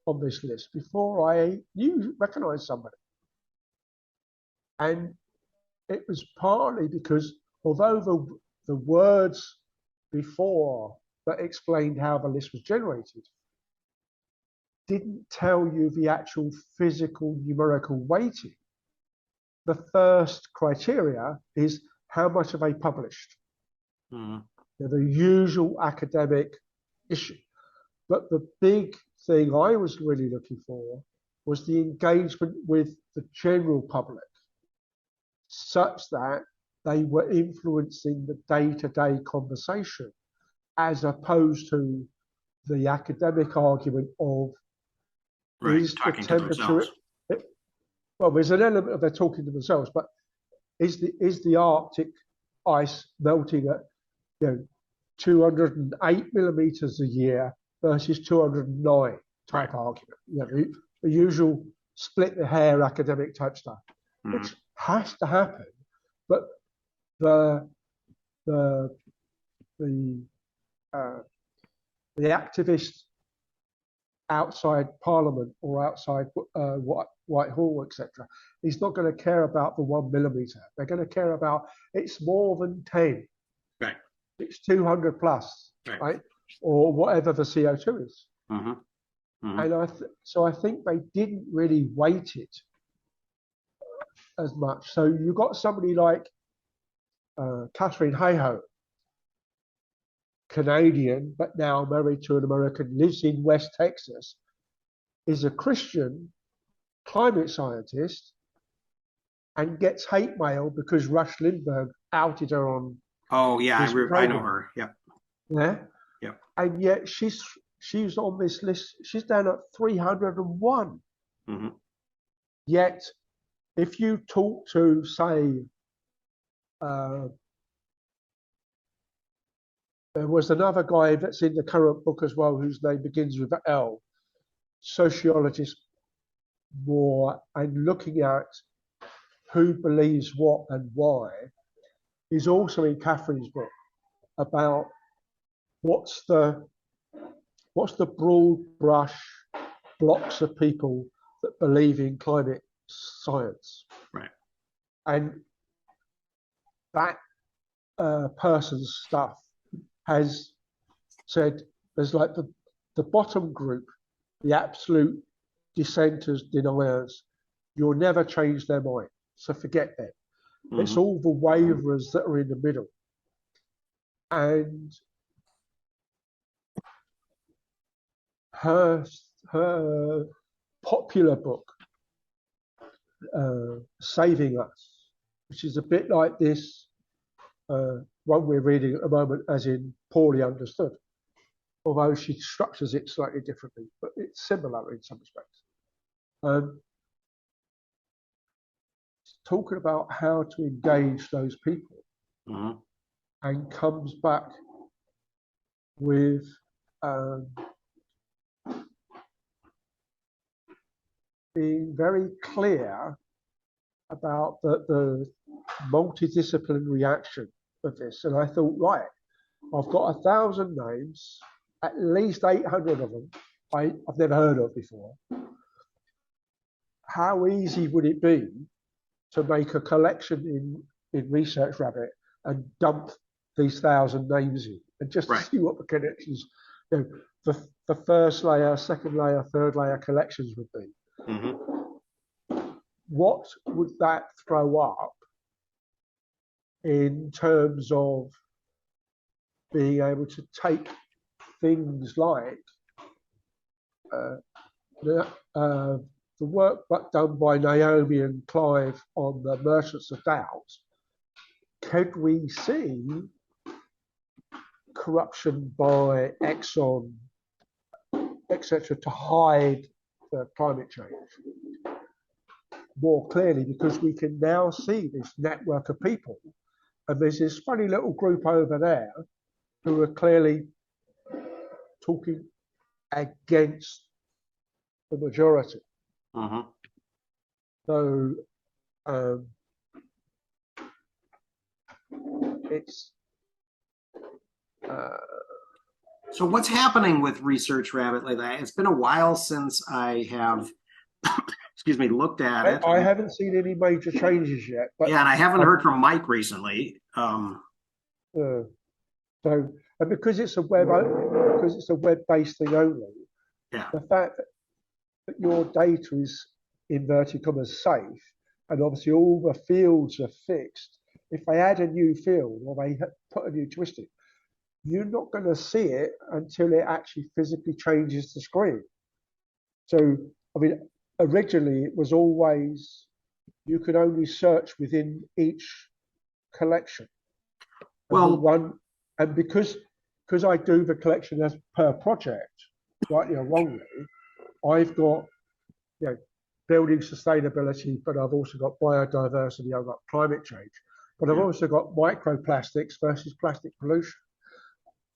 on this list before I recognized somebody. And it was partly because although the words before that explained how the list was generated didn't tell you the actual physical numerical weighting, the first criteria is how much have they published? They're the usual academic issue. But the big thing I was really looking for was the engagement with the general public, such that they were influencing the day-to-day conversation, as opposed to the academic argument of is the temperature. Well, there's an element of they're talking to themselves, but is the Arctic ice melting at 208 millimeters a year versus 209 type argument? The usual split the hair academic type stuff, which has to happen, but the activists outside Parliament or outside Whitehall, etc., he's not going to care about the 1 millimeter. They're going to care about it's more than 10. Right. It's 200 plus, right? Or whatever the CO2 is. And so I think they didn't really weight it as much. So you got somebody like Catherine Hayhoe, Canadian, but now married to an American, lives in West Texas, is a Christian climate scientist, and gets hate mail because Rush Limbaugh outed her on. Oh yeah, I know her. Yep. Yeah. Yep. And yet she's on this list. She's down at 301. Yet, if you talk to, say, there was another guy that's in the current book as well, whose name begins with L, sociologist more, and looking at who believes what and why, is also in Catherine's book about what's the broad brush blocks of people that believe in climate science. Right. And that person's stuff has said there's like the bottom group, the absolute dissenters, deniers, you'll never change their mind. So forget them. It's all the waverers that are in the middle. And her popular book, Saving Us, which is a bit like this one we're reading at the moment, as in Poorly Understood, although she structures it slightly differently, but it's similar in some respects. Talking about how to engage those people, and comes back with being very clear about the multidisciplinary action of this. And I thought, right, I've got 1,000 names, at least 800 of them I've never heard of before. How easy would it be to make a collection in Research Rabbit and dump these 1,000 names in, and just see what the connections, the first layer, second layer, third layer collections would be. What would that throw up in terms of being able to take things like the work done by Naomi and Clive on the Merchants of Doubt? Could we see corruption by Exxon, etc., to hide the climate change more clearly? Because we can now see this network of people, and there's this funny little group over there who are clearly talking against the majority. So it's So what's happening with Research Rabbit lately? It's been a while since I have, excuse me, looked at it. I haven't seen any major changes yet, but Yeah, and I haven't I'm, heard from Mike recently. uh, so and because it's a web-based thing only, Yeah. the fact that your data is inverted commas safe, and obviously all the fields are fixed. If they add a new field or they put a new twist in, you're not going to see it until it actually physically changes the screen. So, I mean, originally it was always you could only search within each collection. And Well, and because I do the collection as per project, rightly or wrongly, I've got building sustainability, but I've also got biodiversity, I've got climate change, but I've also got microplastics versus plastic pollution.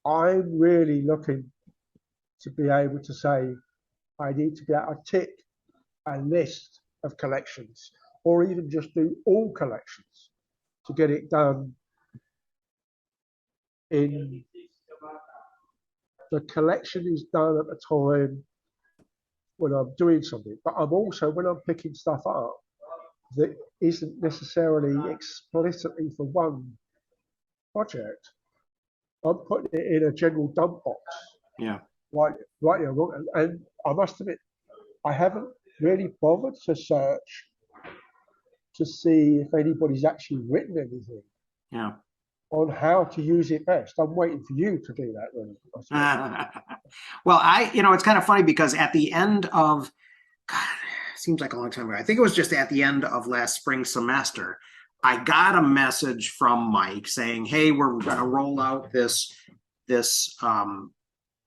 I'm really looking to be able to say I need to be able to tick a list of collections or even just do all collections to get it done in the collection is done at the time when I'm doing something, but I'm also when I'm picking stuff up that isn't necessarily explicitly for one project, I'm putting it in a general dump box. yeah. Right, and I must admit, I haven't really bothered to search to see if anybody's actually written anything Yeah. on how to use it best. I'm waiting for you to do that, really. Well, it's kind of funny because at the end of, God, it seems like a long time ago. I think it was just at the end of last spring semester, I got a message from Mike saying, "Hey, we're going to roll out this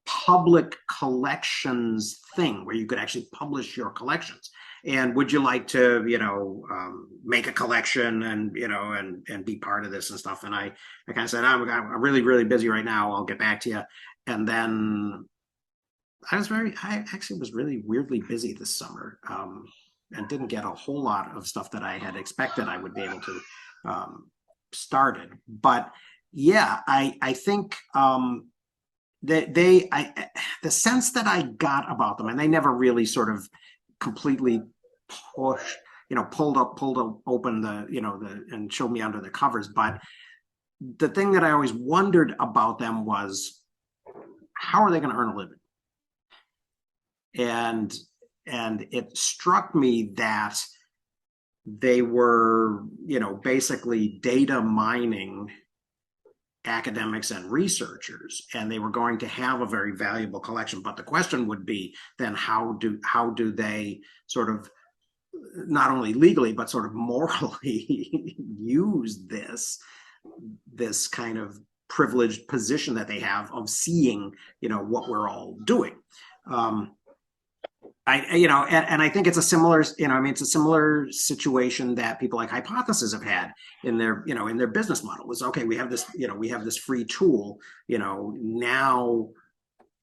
public collections thing where you could actually publish your collections. And would you like to, make a collection and and be part of this and stuff?" And I kind of said, I'm really, really busy right now. I'll get back to you. And then I actually was really weirdly busy this summer, and didn't get a whole lot of stuff that I had expected I would be able to started. But yeah, I think that the sense that I got about them, and they never really sort of completely pushed, pulled open and showed me under the covers. But the thing that I always wondered about them was, how are they going to earn a living? And it struck me that they were, basically data mining academics and researchers, and they were going to have a very valuable collection. But the question would be then, how do they sort of not only legally but sort of morally use this kind of privileged position that they have of seeing what we're all doing. And I think it's a similar, it's a similar situation that people like Hypothesis have had in their, in their business model. Is, okay, we have this free tool, now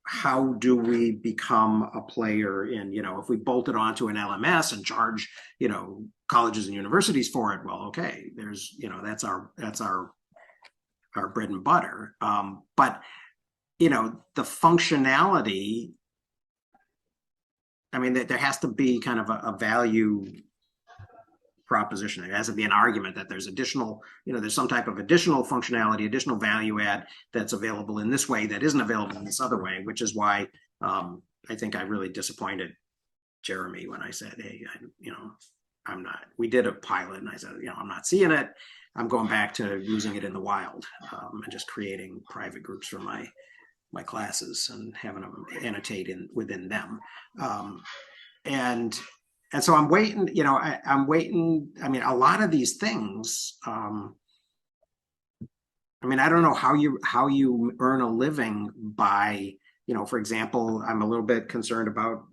how do we become a player in, if we bolt it onto an LMS and charge, colleges and universities for it? Well, okay, there's, that's our bread and butter. But, the functionality, I mean, there has to be kind of a value proposition. It has to be an argument that there's additional, there's some type of additional functionality, additional value add that's available in this way that isn't available in this other way, which is why I think I really disappointed Jeremy when I said, hey, I'm not, we did a pilot and I said, I'm not seeing it. I'm going back to using it in the wild, and just creating private groups for my classes and having them annotate within them. And so I'm waiting, I'm waiting. I mean, a lot of these things, I mean, I don't know how you earn a living by, for example, I'm a little bit concerned about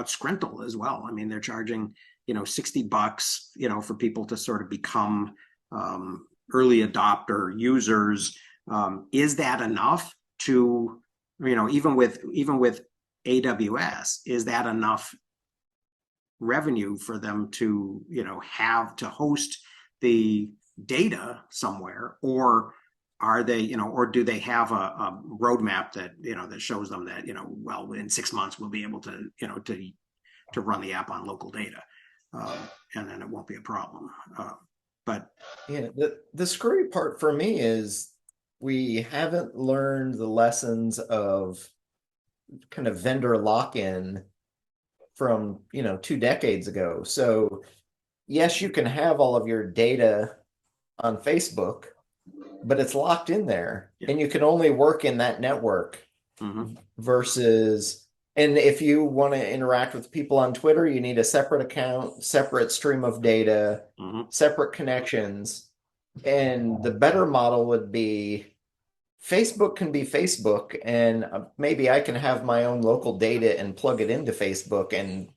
Scrintle as well. I mean, they're charging, $60, for people to sort of become early adopter users. Is that enough to, even with AWS, is that enough revenue for them to, have to host the data somewhere? Or are they, or do they have a roadmap that, that shows them that, well, in 6 months we'll be able to, to run the app on local data, and then it won't be a problem. But yeah, the screwy part for me is we haven't learned the lessons of kind of vendor lock-in from 2 decades ago. So yes, you can have all of your data on Facebook, but it's locked in there, and you can only work in that network. Versus, and if you want to interact with people on Twitter, you need a separate account, separate stream of data, separate connections. And the better model would be Facebook can be Facebook, and maybe I can have my own local data and plug it into Facebook, and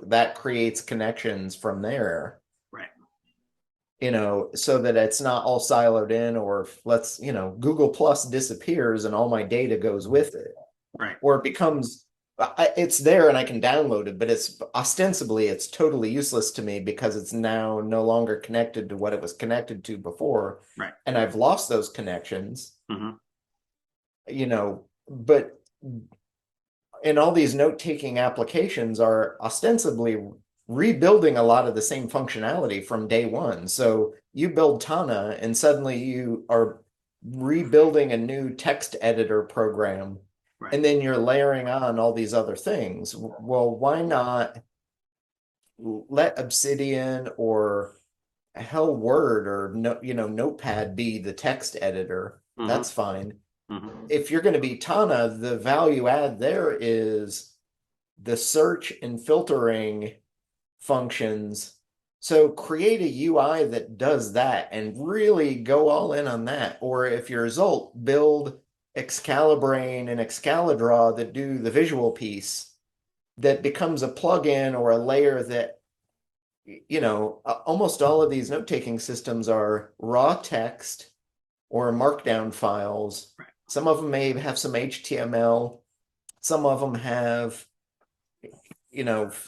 that creates connections from there. Right. So that it's not all siloed in, or let's, Google Plus disappears and all my data goes with it. Right. Or it becomes, it's there and I can download it, but it's ostensibly, it's totally useless to me because it's now no longer connected to what it was connected to before. Right. And I've lost those connections. But and all these note-taking applications are ostensibly rebuilding a lot of the same functionality from day one. So you build Tana and suddenly you are rebuilding a new text editor program, and then you're layering on all these other things. Well, why not let Obsidian or hell Word or Notepad be the text editor? That's fine. If you're going to be Tana, the value add there is the search and filtering functions. So create a UI that does that and really go all in on that. Or if you're Zolt, build Excalibrain and Excalidraw that do the visual piece that becomes a plugin or a layer that, almost all of these note-taking systems are raw text or markdown files. Right. Some of them may have some HTML. Some of them have,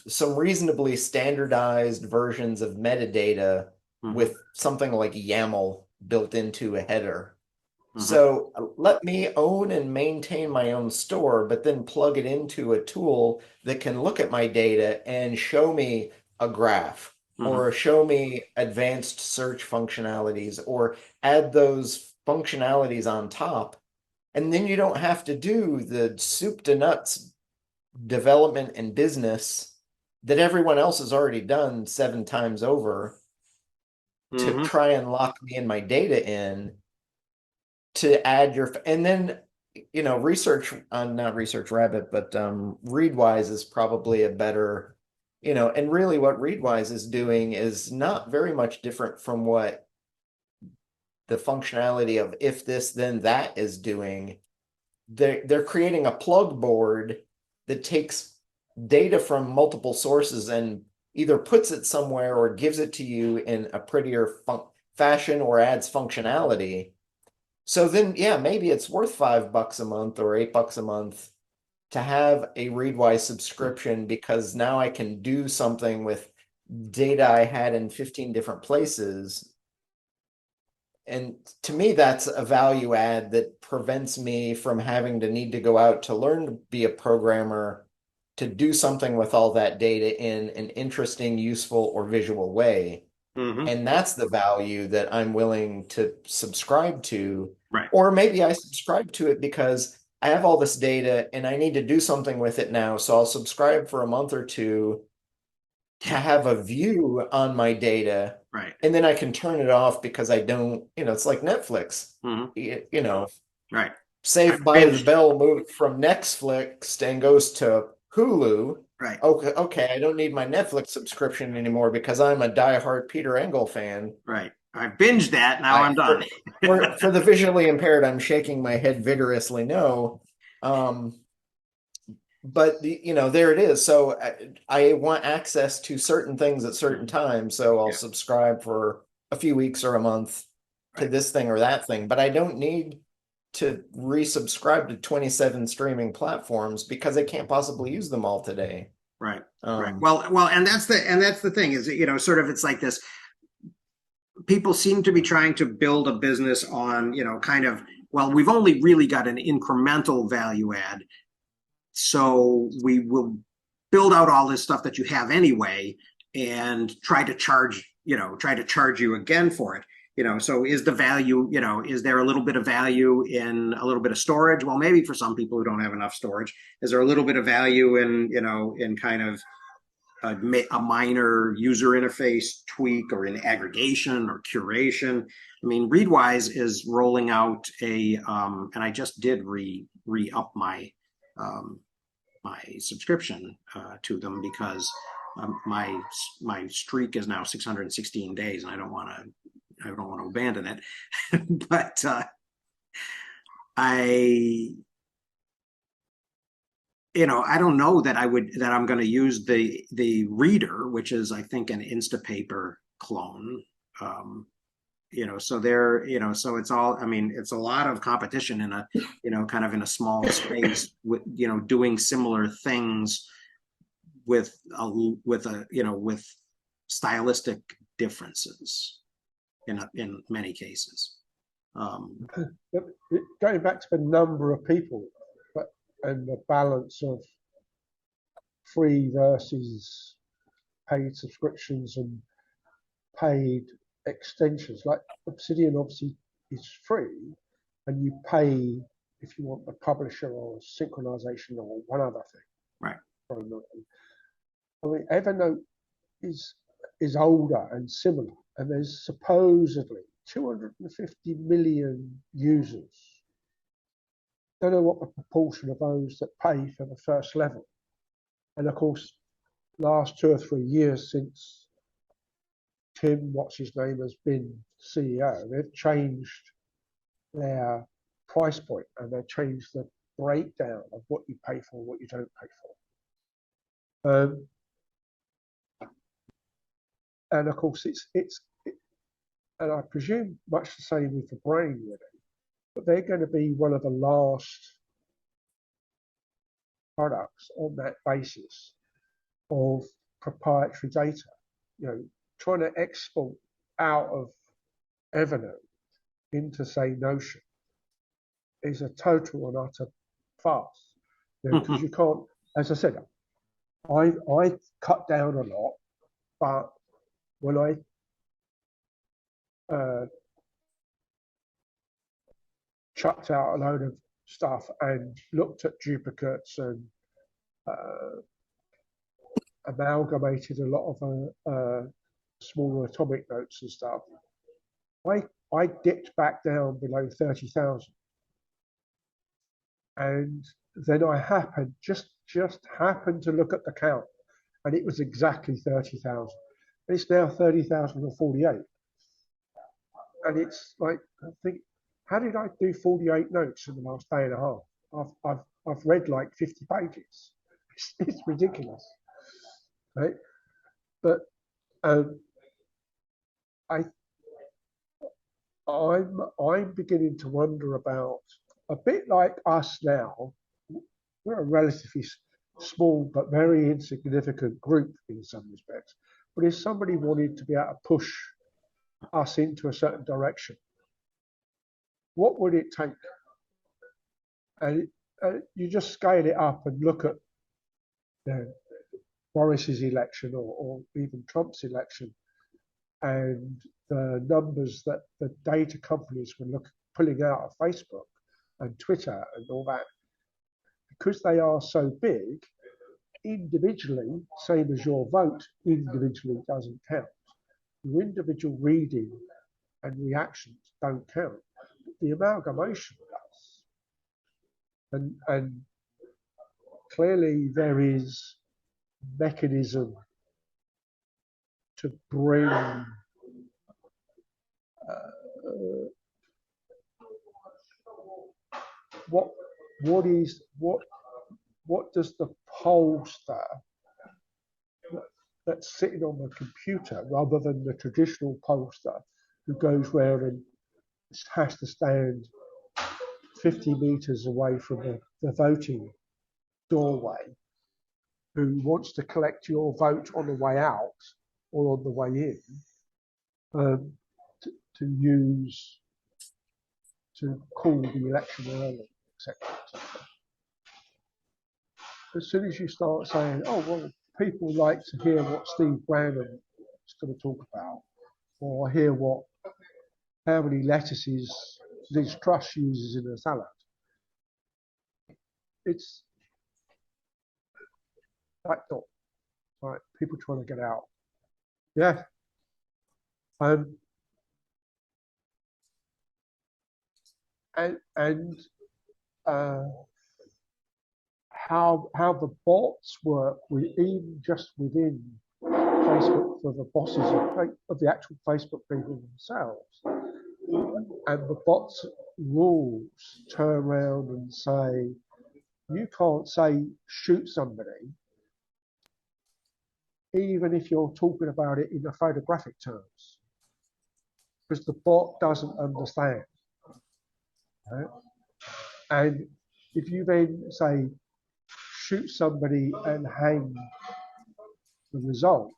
some reasonably standardized versions of metadata with something like YAML built into a header. So let me own and maintain my own store, but then plug it into a tool that can look at my data and show me a graph or show me advanced search functionalities or add those functionalities on top. And then you don't have to do the soup to nuts development and business that everyone else has already done 7 times over to try and lock me and my data in to add your, and then, research on, not Research Rabbit, but Readwise is probably a better, and really what Readwise is doing is not very much different from what the functionality of if this then that is doing. They're creating a plug board that takes data from multiple sources and either puts it somewhere or gives it to you in a prettier fashion or adds functionality. So then, yeah, maybe it's worth $5 a month or $8 a month to have a Readwise subscription, because now I can do something with data I had in 15 different places. And to me, that's a value add that prevents me from having to need to go out to learn to be a programmer to do something with all that data in an interesting, useful, or visual way. And that's the value that I'm willing to subscribe to. Right. Or maybe I subscribe to it because I have all this data and I need to do something with it now. So I'll subscribe for a month or two to have a view on my data. Right. And then I can turn it off because I don't, it's like Netflix, Right. Saved by the Bell moved from Netflix and goes to Hulu. Right. Okay, I don't need my Netflix subscription anymore because I'm a diehard Peter Engel fan. Right. I binged that. Now I'm done. For the visually impaired, I'm shaking my head vigorously no. But there it is. So I want access to certain things at certain times. So I'll subscribe for a few weeks or a month to this thing or that thing. But I don't need to resubscribe to 27 streaming platforms because I can't possibly use them all today. Right. Right. Well, and that's the thing is, sort of, it's like this people seem to be trying to build a business on, kind of, well, we've only really got an incremental value add. So we will build out all this stuff that you have anyway and try to charge you again for it. So is the value, is there a little bit of value in a little bit of storage? Well, maybe for some people who don't have enough storage, is there a little bit of value in, in kind of a minor user interface tweak or in aggregation or curation? I mean, Readwise is rolling out and I just did re-up my subscription to them because my streak is now 616 days, and I don't want to abandon it. But I don't know that I'm going to use the Reader, which is, I think, an Instapaper clone. So so it's all, I mean, it's a lot of competition in a, kind of in a small space with, doing similar things with stylistic differences in many cases. Going back to the number of people and the balance of free versus paid subscriptions and paid extensions, like Obsidian obviously is free, and you pay if you want the publisher or synchronization or one other thing. Right. I mean, Evernote is older and similar, and there's supposedly 250 million users. Don't know what the proportion of those that pay for the first level. And of course, last 2 or 3 years since Tim, what's his name, has been CEO, they've changed their price point and they've changed the breakdown of what you pay for, what you don't pay for. And of course, and I presume much the same with the brain reading, but they're going to be one of the last products on that basis of proprietary data. Trying to export out of Evernote into, say, Notion is a total and utter farce. Because you can't, as I said, I cut down a lot, but when I chucked out a load of stuff and looked at duplicates and amalgamated a lot of smaller atomic notes and stuff, I dipped back down below 30,000, and then I just happened to look at the count, and it was exactly 30,000. It's now 30,048, and it's like, I think, how did I do 48 notes in the last day and a half? I've read like 50 pages. It's ridiculous, right? But I'm beginning to wonder about, a bit like us now, we're a relatively small but very insignificant group in some respects. But if somebody wanted to be able to push us into a certain direction, what would it take? And you just scale it up and look at Boris's election or even Trump's election, and the numbers that the data companies were pulling out of Facebook and Twitter and all that, because they are so big, individually, same as your vote, individually doesn't count. Your individual reading and reactions don't count. The amalgamation does. And clearly there is mechanism to bring what does the pollster that's sitting on the computer, rather than the traditional pollster who goes where and has to stand 50 meters away from the voting doorway, who wants to collect your vote on the way out or on the way in, to use to call the election early, etc. As soon as you start saying, oh, well, people like to hear what Steve Bannon is going to talk about, or hear how many lettuces Liz Truss uses in a salad, it's like that. Right, people trying to get out. Yeah. And how the bots work even just within Facebook for the bosses of the actual Facebook people themselves, and the bots rules turn around and say you can't say shoot somebody even if you're talking about it in the photographic terms, because the bot doesn't understand. Right? And if you then say shoot somebody and hang the result,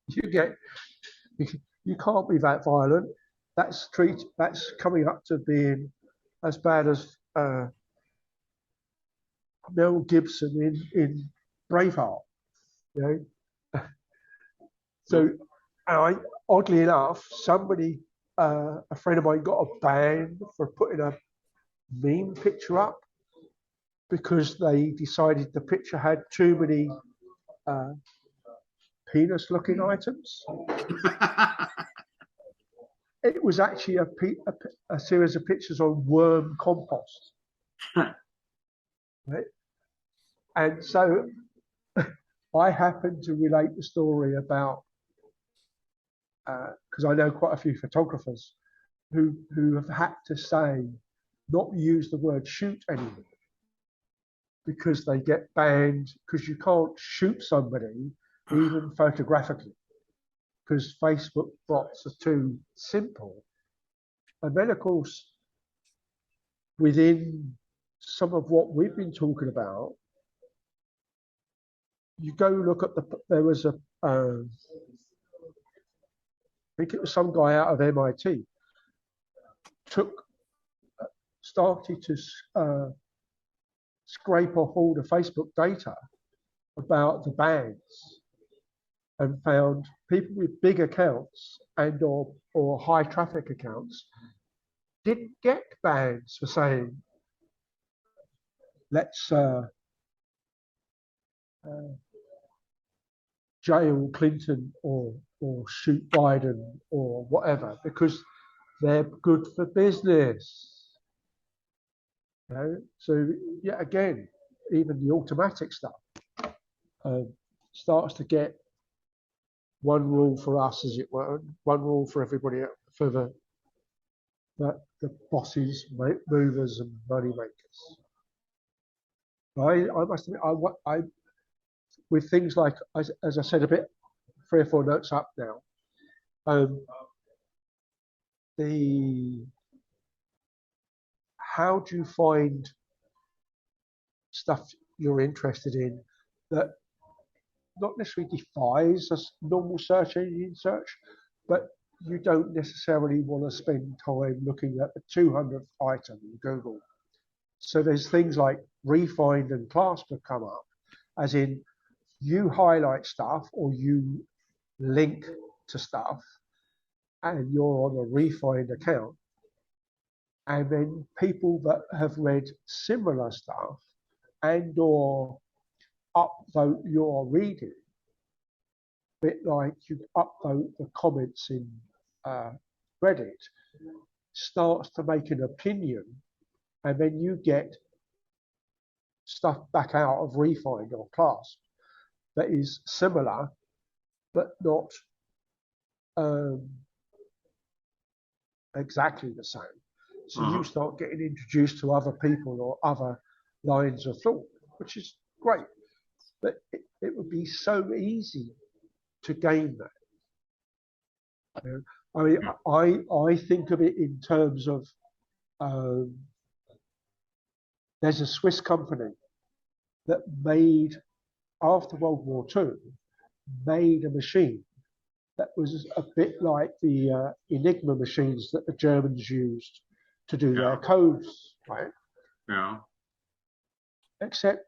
you can't be that violent. That's coming up to being as bad as Mel Gibson in Braveheart. You know? So oddly enough, a friend of mine got a ban for putting a meme picture up because they decided the picture had too many penis-looking items. It was actually a series of pictures on worm compost. Right? And so I happened to relate the story about, because I know quite a few photographers who have had to say, not use the word shoot anymore because they get banned, because you can't shoot somebody even photographically because Facebook bots are too simple. And then of course, within some of what we've been talking about, you go look at there was I think it was some guy out of MIT, started to scrape off all the Facebook data about the bans and found people with big accounts and or high traffic accounts didn't get bans for saying, let's jail Clinton or shoot Biden or whatever, because they're good for business. You know? So yeah, again, even the automatic stuff starts to get one rule for us, as it were, one rule for everybody, for the bosses, movers, and money makers. I must admit, I with things like, as I said, a bit 3 or 4 notes up now. How do you find stuff you're interested in that not necessarily defies a normal search engine search, but you don't necessarily want to spend time looking at the 200th item in Google? So there's things like Refind and Clasp have come up, as in you highlight stuff or you link to stuff and you're on a Refind account, and then people that have read similar stuff and or upvote your reading, a bit like you upvote the comments in Reddit, starts to make an opinion, and then you get stuff back out of Refind or Clasp that is similar but not exactly the same. So you start getting introduced to other people or other lines of thought, which is great. But it would be so easy to gain that. You know? I mean, I think of it in terms of there's a Swiss company that made, after World War II, made a machine that was a bit like the Enigma machines that the Germans used to do their codes, right? Yeah. Except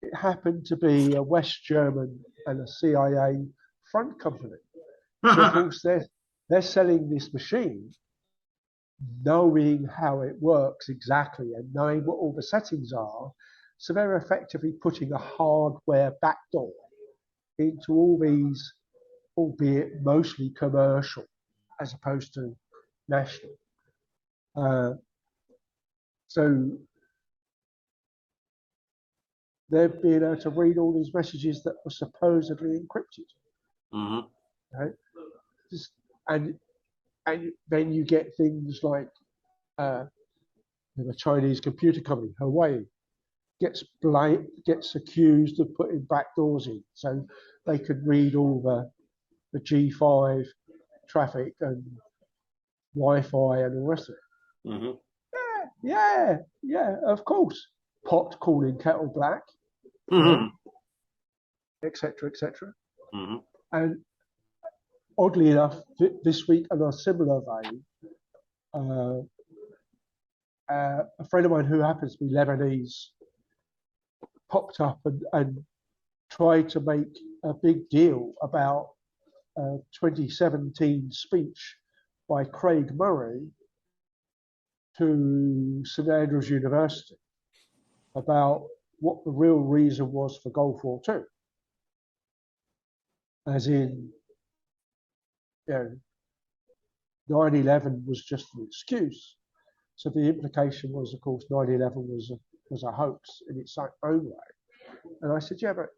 it happened to be a West German and a CIA front company. So of course they're selling this machine, knowing how it works exactly and knowing what all the settings are. So they're effectively putting a hardware backdoor into all these, albeit mostly commercial, as opposed to national. So they've been able to read all these messages that were supposedly encrypted. Mm-hmm. Right? And then you get things like the Chinese computer company, Huawei, gets accused of putting backdoors in, so they could read all the G5 traffic and Wi-Fi and all the rest of it. Mm-hmm. Yeah, of course. Pot calling kettle black, Mm-hmm. etc., etc. Mm-hmm. And oddly enough, this week, in a similar vein, a friend of mine who happens to be Lebanese popped up and tried to make a big deal about a 2017 speech by Craig Murray to St Andrews University about what the real reason was for Gulf War II. As in, 9/11 was just an excuse. So the implication was, of course, 9/11 was a hoax in its own way. And I said, yeah, but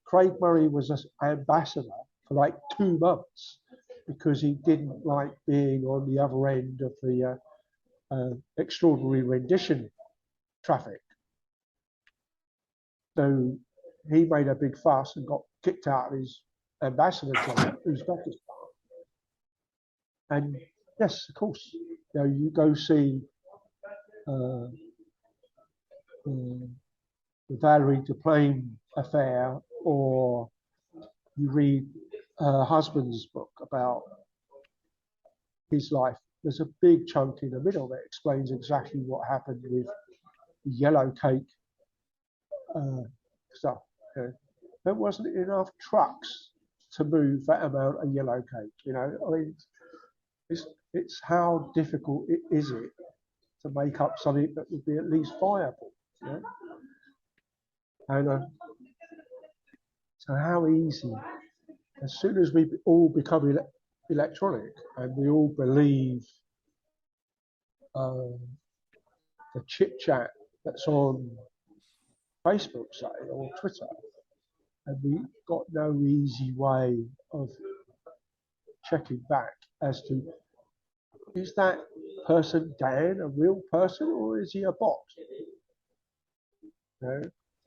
Craig Murray was an ambassador for like 2 months because he didn't like being on the other end of the extraordinary rendition traffic. So he made a big fuss and got kicked out of his ambassador job, Uzbekistan. And yes, of course, you go see the Valerie Duplain affair, or you read her husband's book about his life. There's a big chunk in the middle that explains exactly what happened with the yellow cake stuff. There wasn't enough trucks to move that amount of yellow cake. I mean, it's how difficult is it to make up something that would be at least viable. And so how easy, as soon as we all become electronic and we all believe the chit chat that's on Facebook, say, or Twitter, and we've got no easy way of checking back as to, is that person Dan a real person or is he a bot?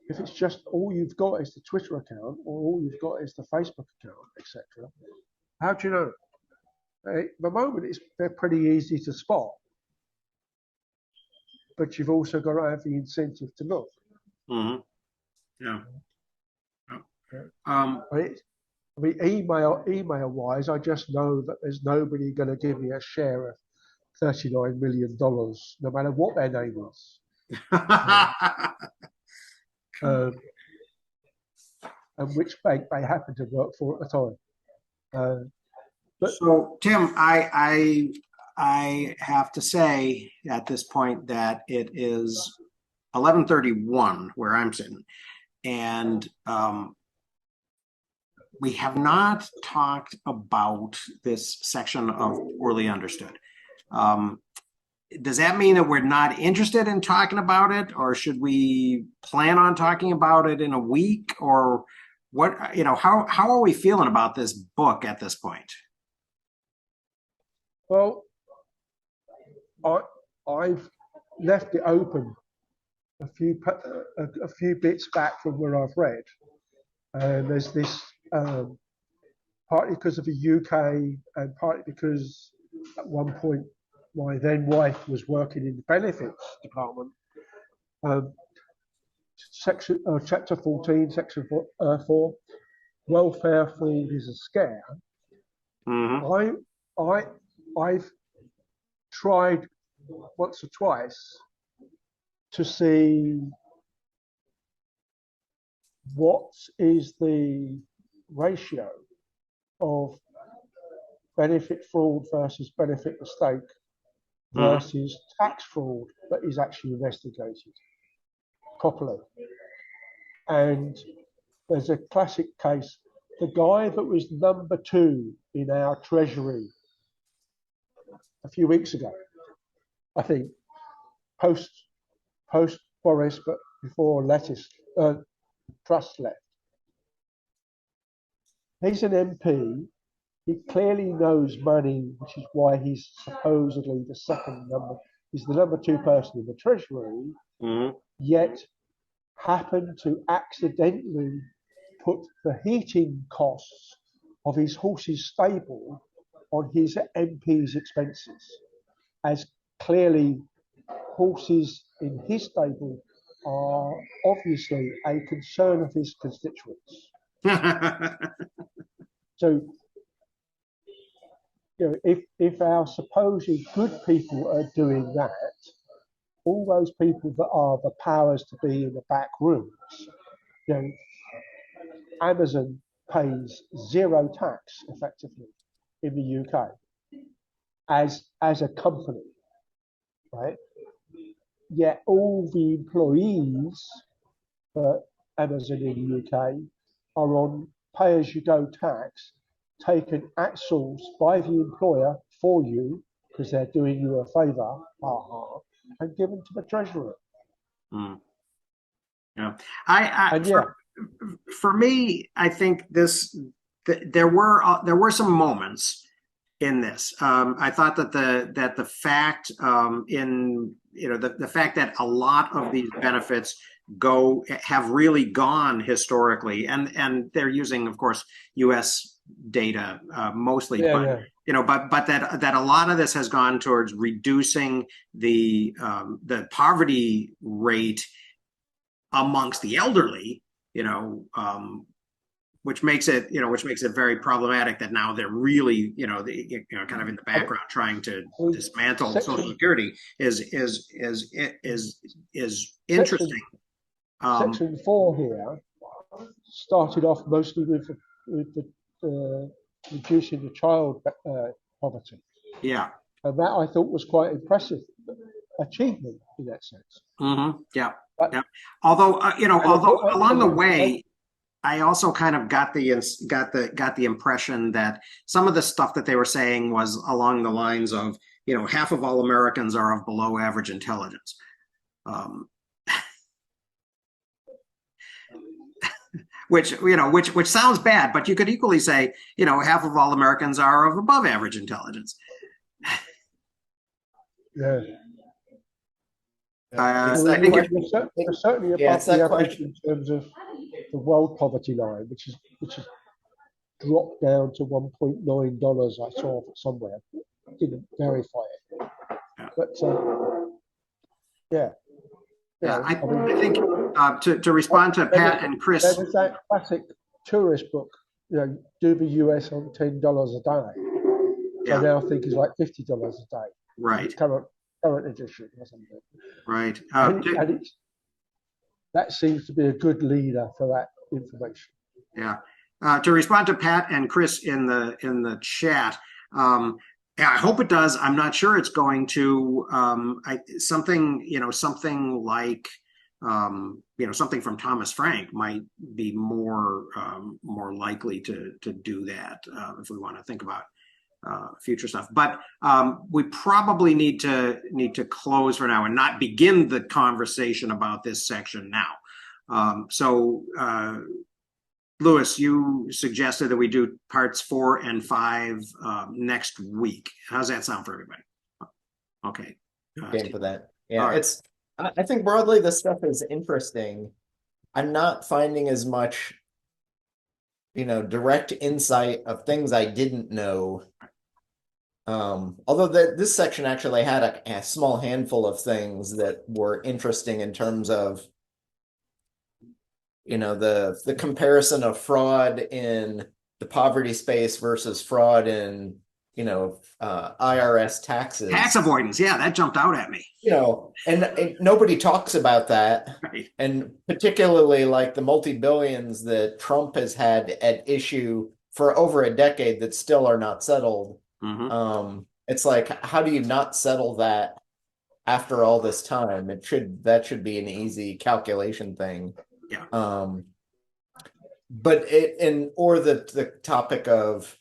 If it's just all you've got is the Twitter account or all you've got is the Facebook account, etc., how do you know? At the moment, they're pretty easy to spot, but you've also got to have the incentive to look. Mm-hmm. Yeah. I mean, email wise, I just know that there's nobody going to give me a share of $39 million, no matter what their name is. And which bank they happen to work for at the time. So, Tim, I have to say at this point that it is 11:31 where I'm sitting, and we have not talked about this section of Poorly Understood. Does that mean that we're not interested in talking about it, or should we plan on talking about it in a week, or what? How are we feeling about this book at this point? Well, I've left it open a few bits back from where I've read, and there's this partly because of the UK and partly because at one point my then wife was working in the benefits department. Chapter 14, section 4 welfare fraud is a scare. Mhm. I've tried once or twice to see what is the ratio of benefit fraud versus benefit mistake versus tax fraud that is actually investigated properly. And there's a classic case. The guy that was number 2 in our treasury a few weeks ago, I think, post Boris, but before Truss left. He's an MP. He clearly knows money, which is why he's supposedly the second number. He's the number 2 person in the treasury, yet happened to accidentally put the heating costs of his horse's stable on his MP's expenses, as clearly horses in his stable are obviously a concern of his constituents. So, if our supposed good people are doing that, all those people that are the powers to be in the back rooms, Amazon pays 0 tax effectively in the UK as a company, right? Yet all the employees for Amazon in the UK are on pay-as-you-go tax, taken at source by the employer for you because they're doing you a favour, and given to the treasury. Yeah, for me, I think there were some moments in this. I thought that the fact the fact that a lot of these benefits have really gone historically, and they're using, of course, U.S. data mostly, but that a lot of this has gone towards reducing the poverty rate amongst the elderly, which makes it very problematic that now they're really, kind of in the background trying to dismantle Social Security is interesting. Section 4 here started off mostly with the reducing the child poverty. Yeah. And that I thought was quite impressive achievement in that sense. Yeah. But, yeah. Although along the way, I also kind of got the impression that some of the stuff that they were saying was along the lines of, half of all Americans are of below average intelligence. Which sounds bad, but you could equally say, half of all Americans are of above average intelligence. Yeah. I think we're certainly above the average in terms of the world poverty line, which is dropped down to $1.9. I saw somewhere. I didn't verify it, but I think to respond to Pat and Chris, there was that classic tourist book, do the US on $10 a day. I now think it's like $50 a day. Right. Current edition or something. Right. That seems to be a good leader for that information. Yeah. To respond to Pat and Chris in the chat, I hope it does. I'm not sure it's going to. Something like something from Thomas Frank might be more likely to do that if we want to think about future stuff. But we probably need to close for now and not begin the conversation about this section now. So Louis, you suggested that we do parts 4 and 5 next week. How's that sound for everybody? Okay. Game for that. Yeah, right. I think broadly this stuff is interesting. I'm not finding as much, direct insight of things I didn't know. Although this section actually had a small handful of things that were interesting in terms of the comparison of fraud in the poverty space versus fraud in IRS taxes. Tax avoidance, yeah, that jumped out at me. And nobody talks about that. Right. And particularly like the multi-billions that Trump has had at issue for over a decade that still are not settled. It's like, how do you not settle that after all this time? That should be an easy calculation thing. Yeah. But the topic of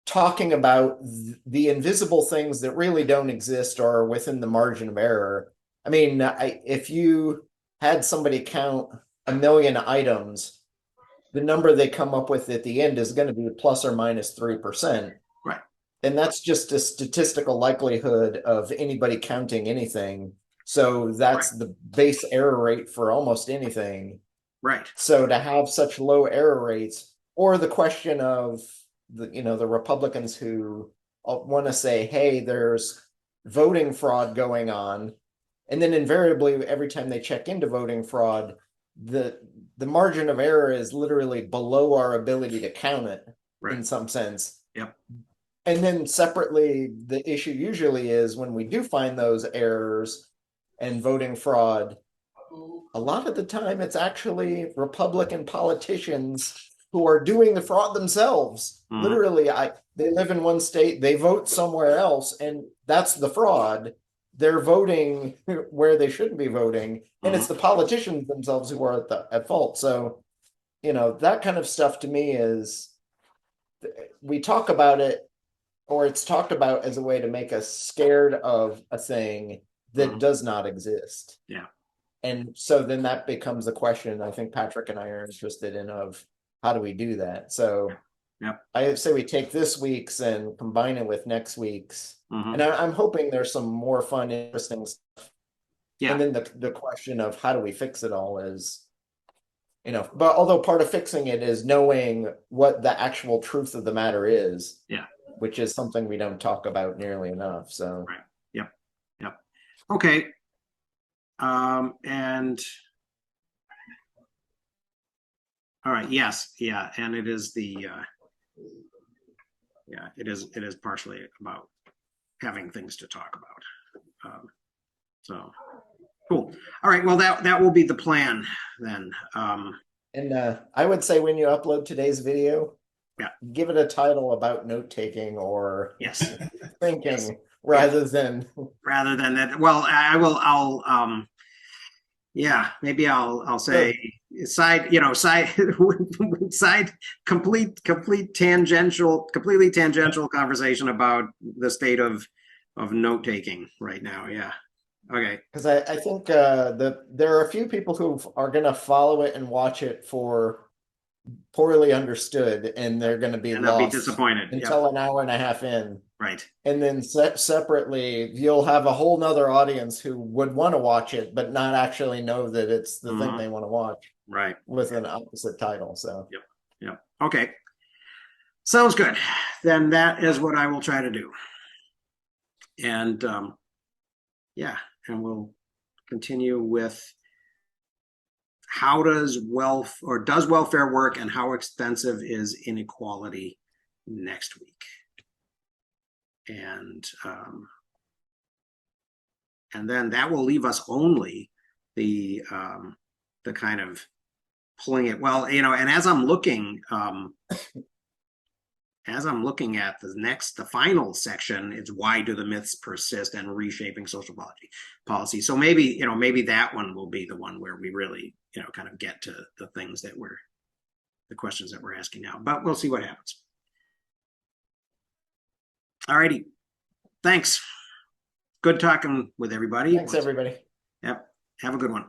talking about the invisible things that really don't exist or are within the margin of error. I mean, if you had somebody count 1 million items, the number they come up with at the end is going to be plus or minus 3%. Right. And that's just a statistical likelihood of anybody counting anything. So that's the base error rate for almost anything. Right. So to have such low error rates, or the question of the Republicans who want to say, hey, there's voting fraud going on. And then invariably, every time they check into voting fraud, the margin of error is literally below our ability to count it in some sense. Yep. And then separately, the issue usually is when we do find those errors and voting fraud, a lot of the time it's actually Republican politicians who are doing the fraud themselves. Literally, they live in one state, they vote somewhere else, and that's the fraud. They're voting where they shouldn't be voting, and it's the politicians themselves who are at fault. So, that kind of stuff to me is, we talk about it, or it's talked about as a way to make us scared of a thing that does not exist. Yeah. And so then that becomes a question I think Patrick and I are interested in of, how do we do that? So I say we take this week's and combine it with next week's. And I'm hoping there's some more fun, interesting stuff. Yeah. And then the question of how do we fix it all is, but although part of fixing it is knowing what the actual truth of the matter is. Yeah. Which is something we don't talk about nearly enough. So right. Yep. Okay. And all right, yes, yeah, and it is it is partially about having things to talk about. So cool. All right, well that will be the plan then. And I would say when you upload today's video, give it a title about note taking or thinking rather than that. Well, maybe I'll say side completely tangential conversation about the state of note taking right now. Yeah. Okay. Because I think there are a few people who are going to follow it and watch it for poorly understood, and they're going to be lost, be disappointed until an hour and a half in. Right. And then separately, you'll have a whole nother audience who would want to watch it, but not actually know that it's the thing they want to watch. Right. With an opposite title. So. Yep. Okay. Sounds good. Then that is what I will try to do. And and we'll continue with does welfare work and how extensive is inequality next week. And then that will leave us only the kind of pulling it. Well, and as I'm looking at the final section, it's why do the myths persist and reshaping social policy. So maybe that one will be the one where we really, kind of get to the things the questions that we're asking now, but we'll see what happens. All righty. Thanks. Good talking with everybody. Thanks, everybody. Yep. Have a good one.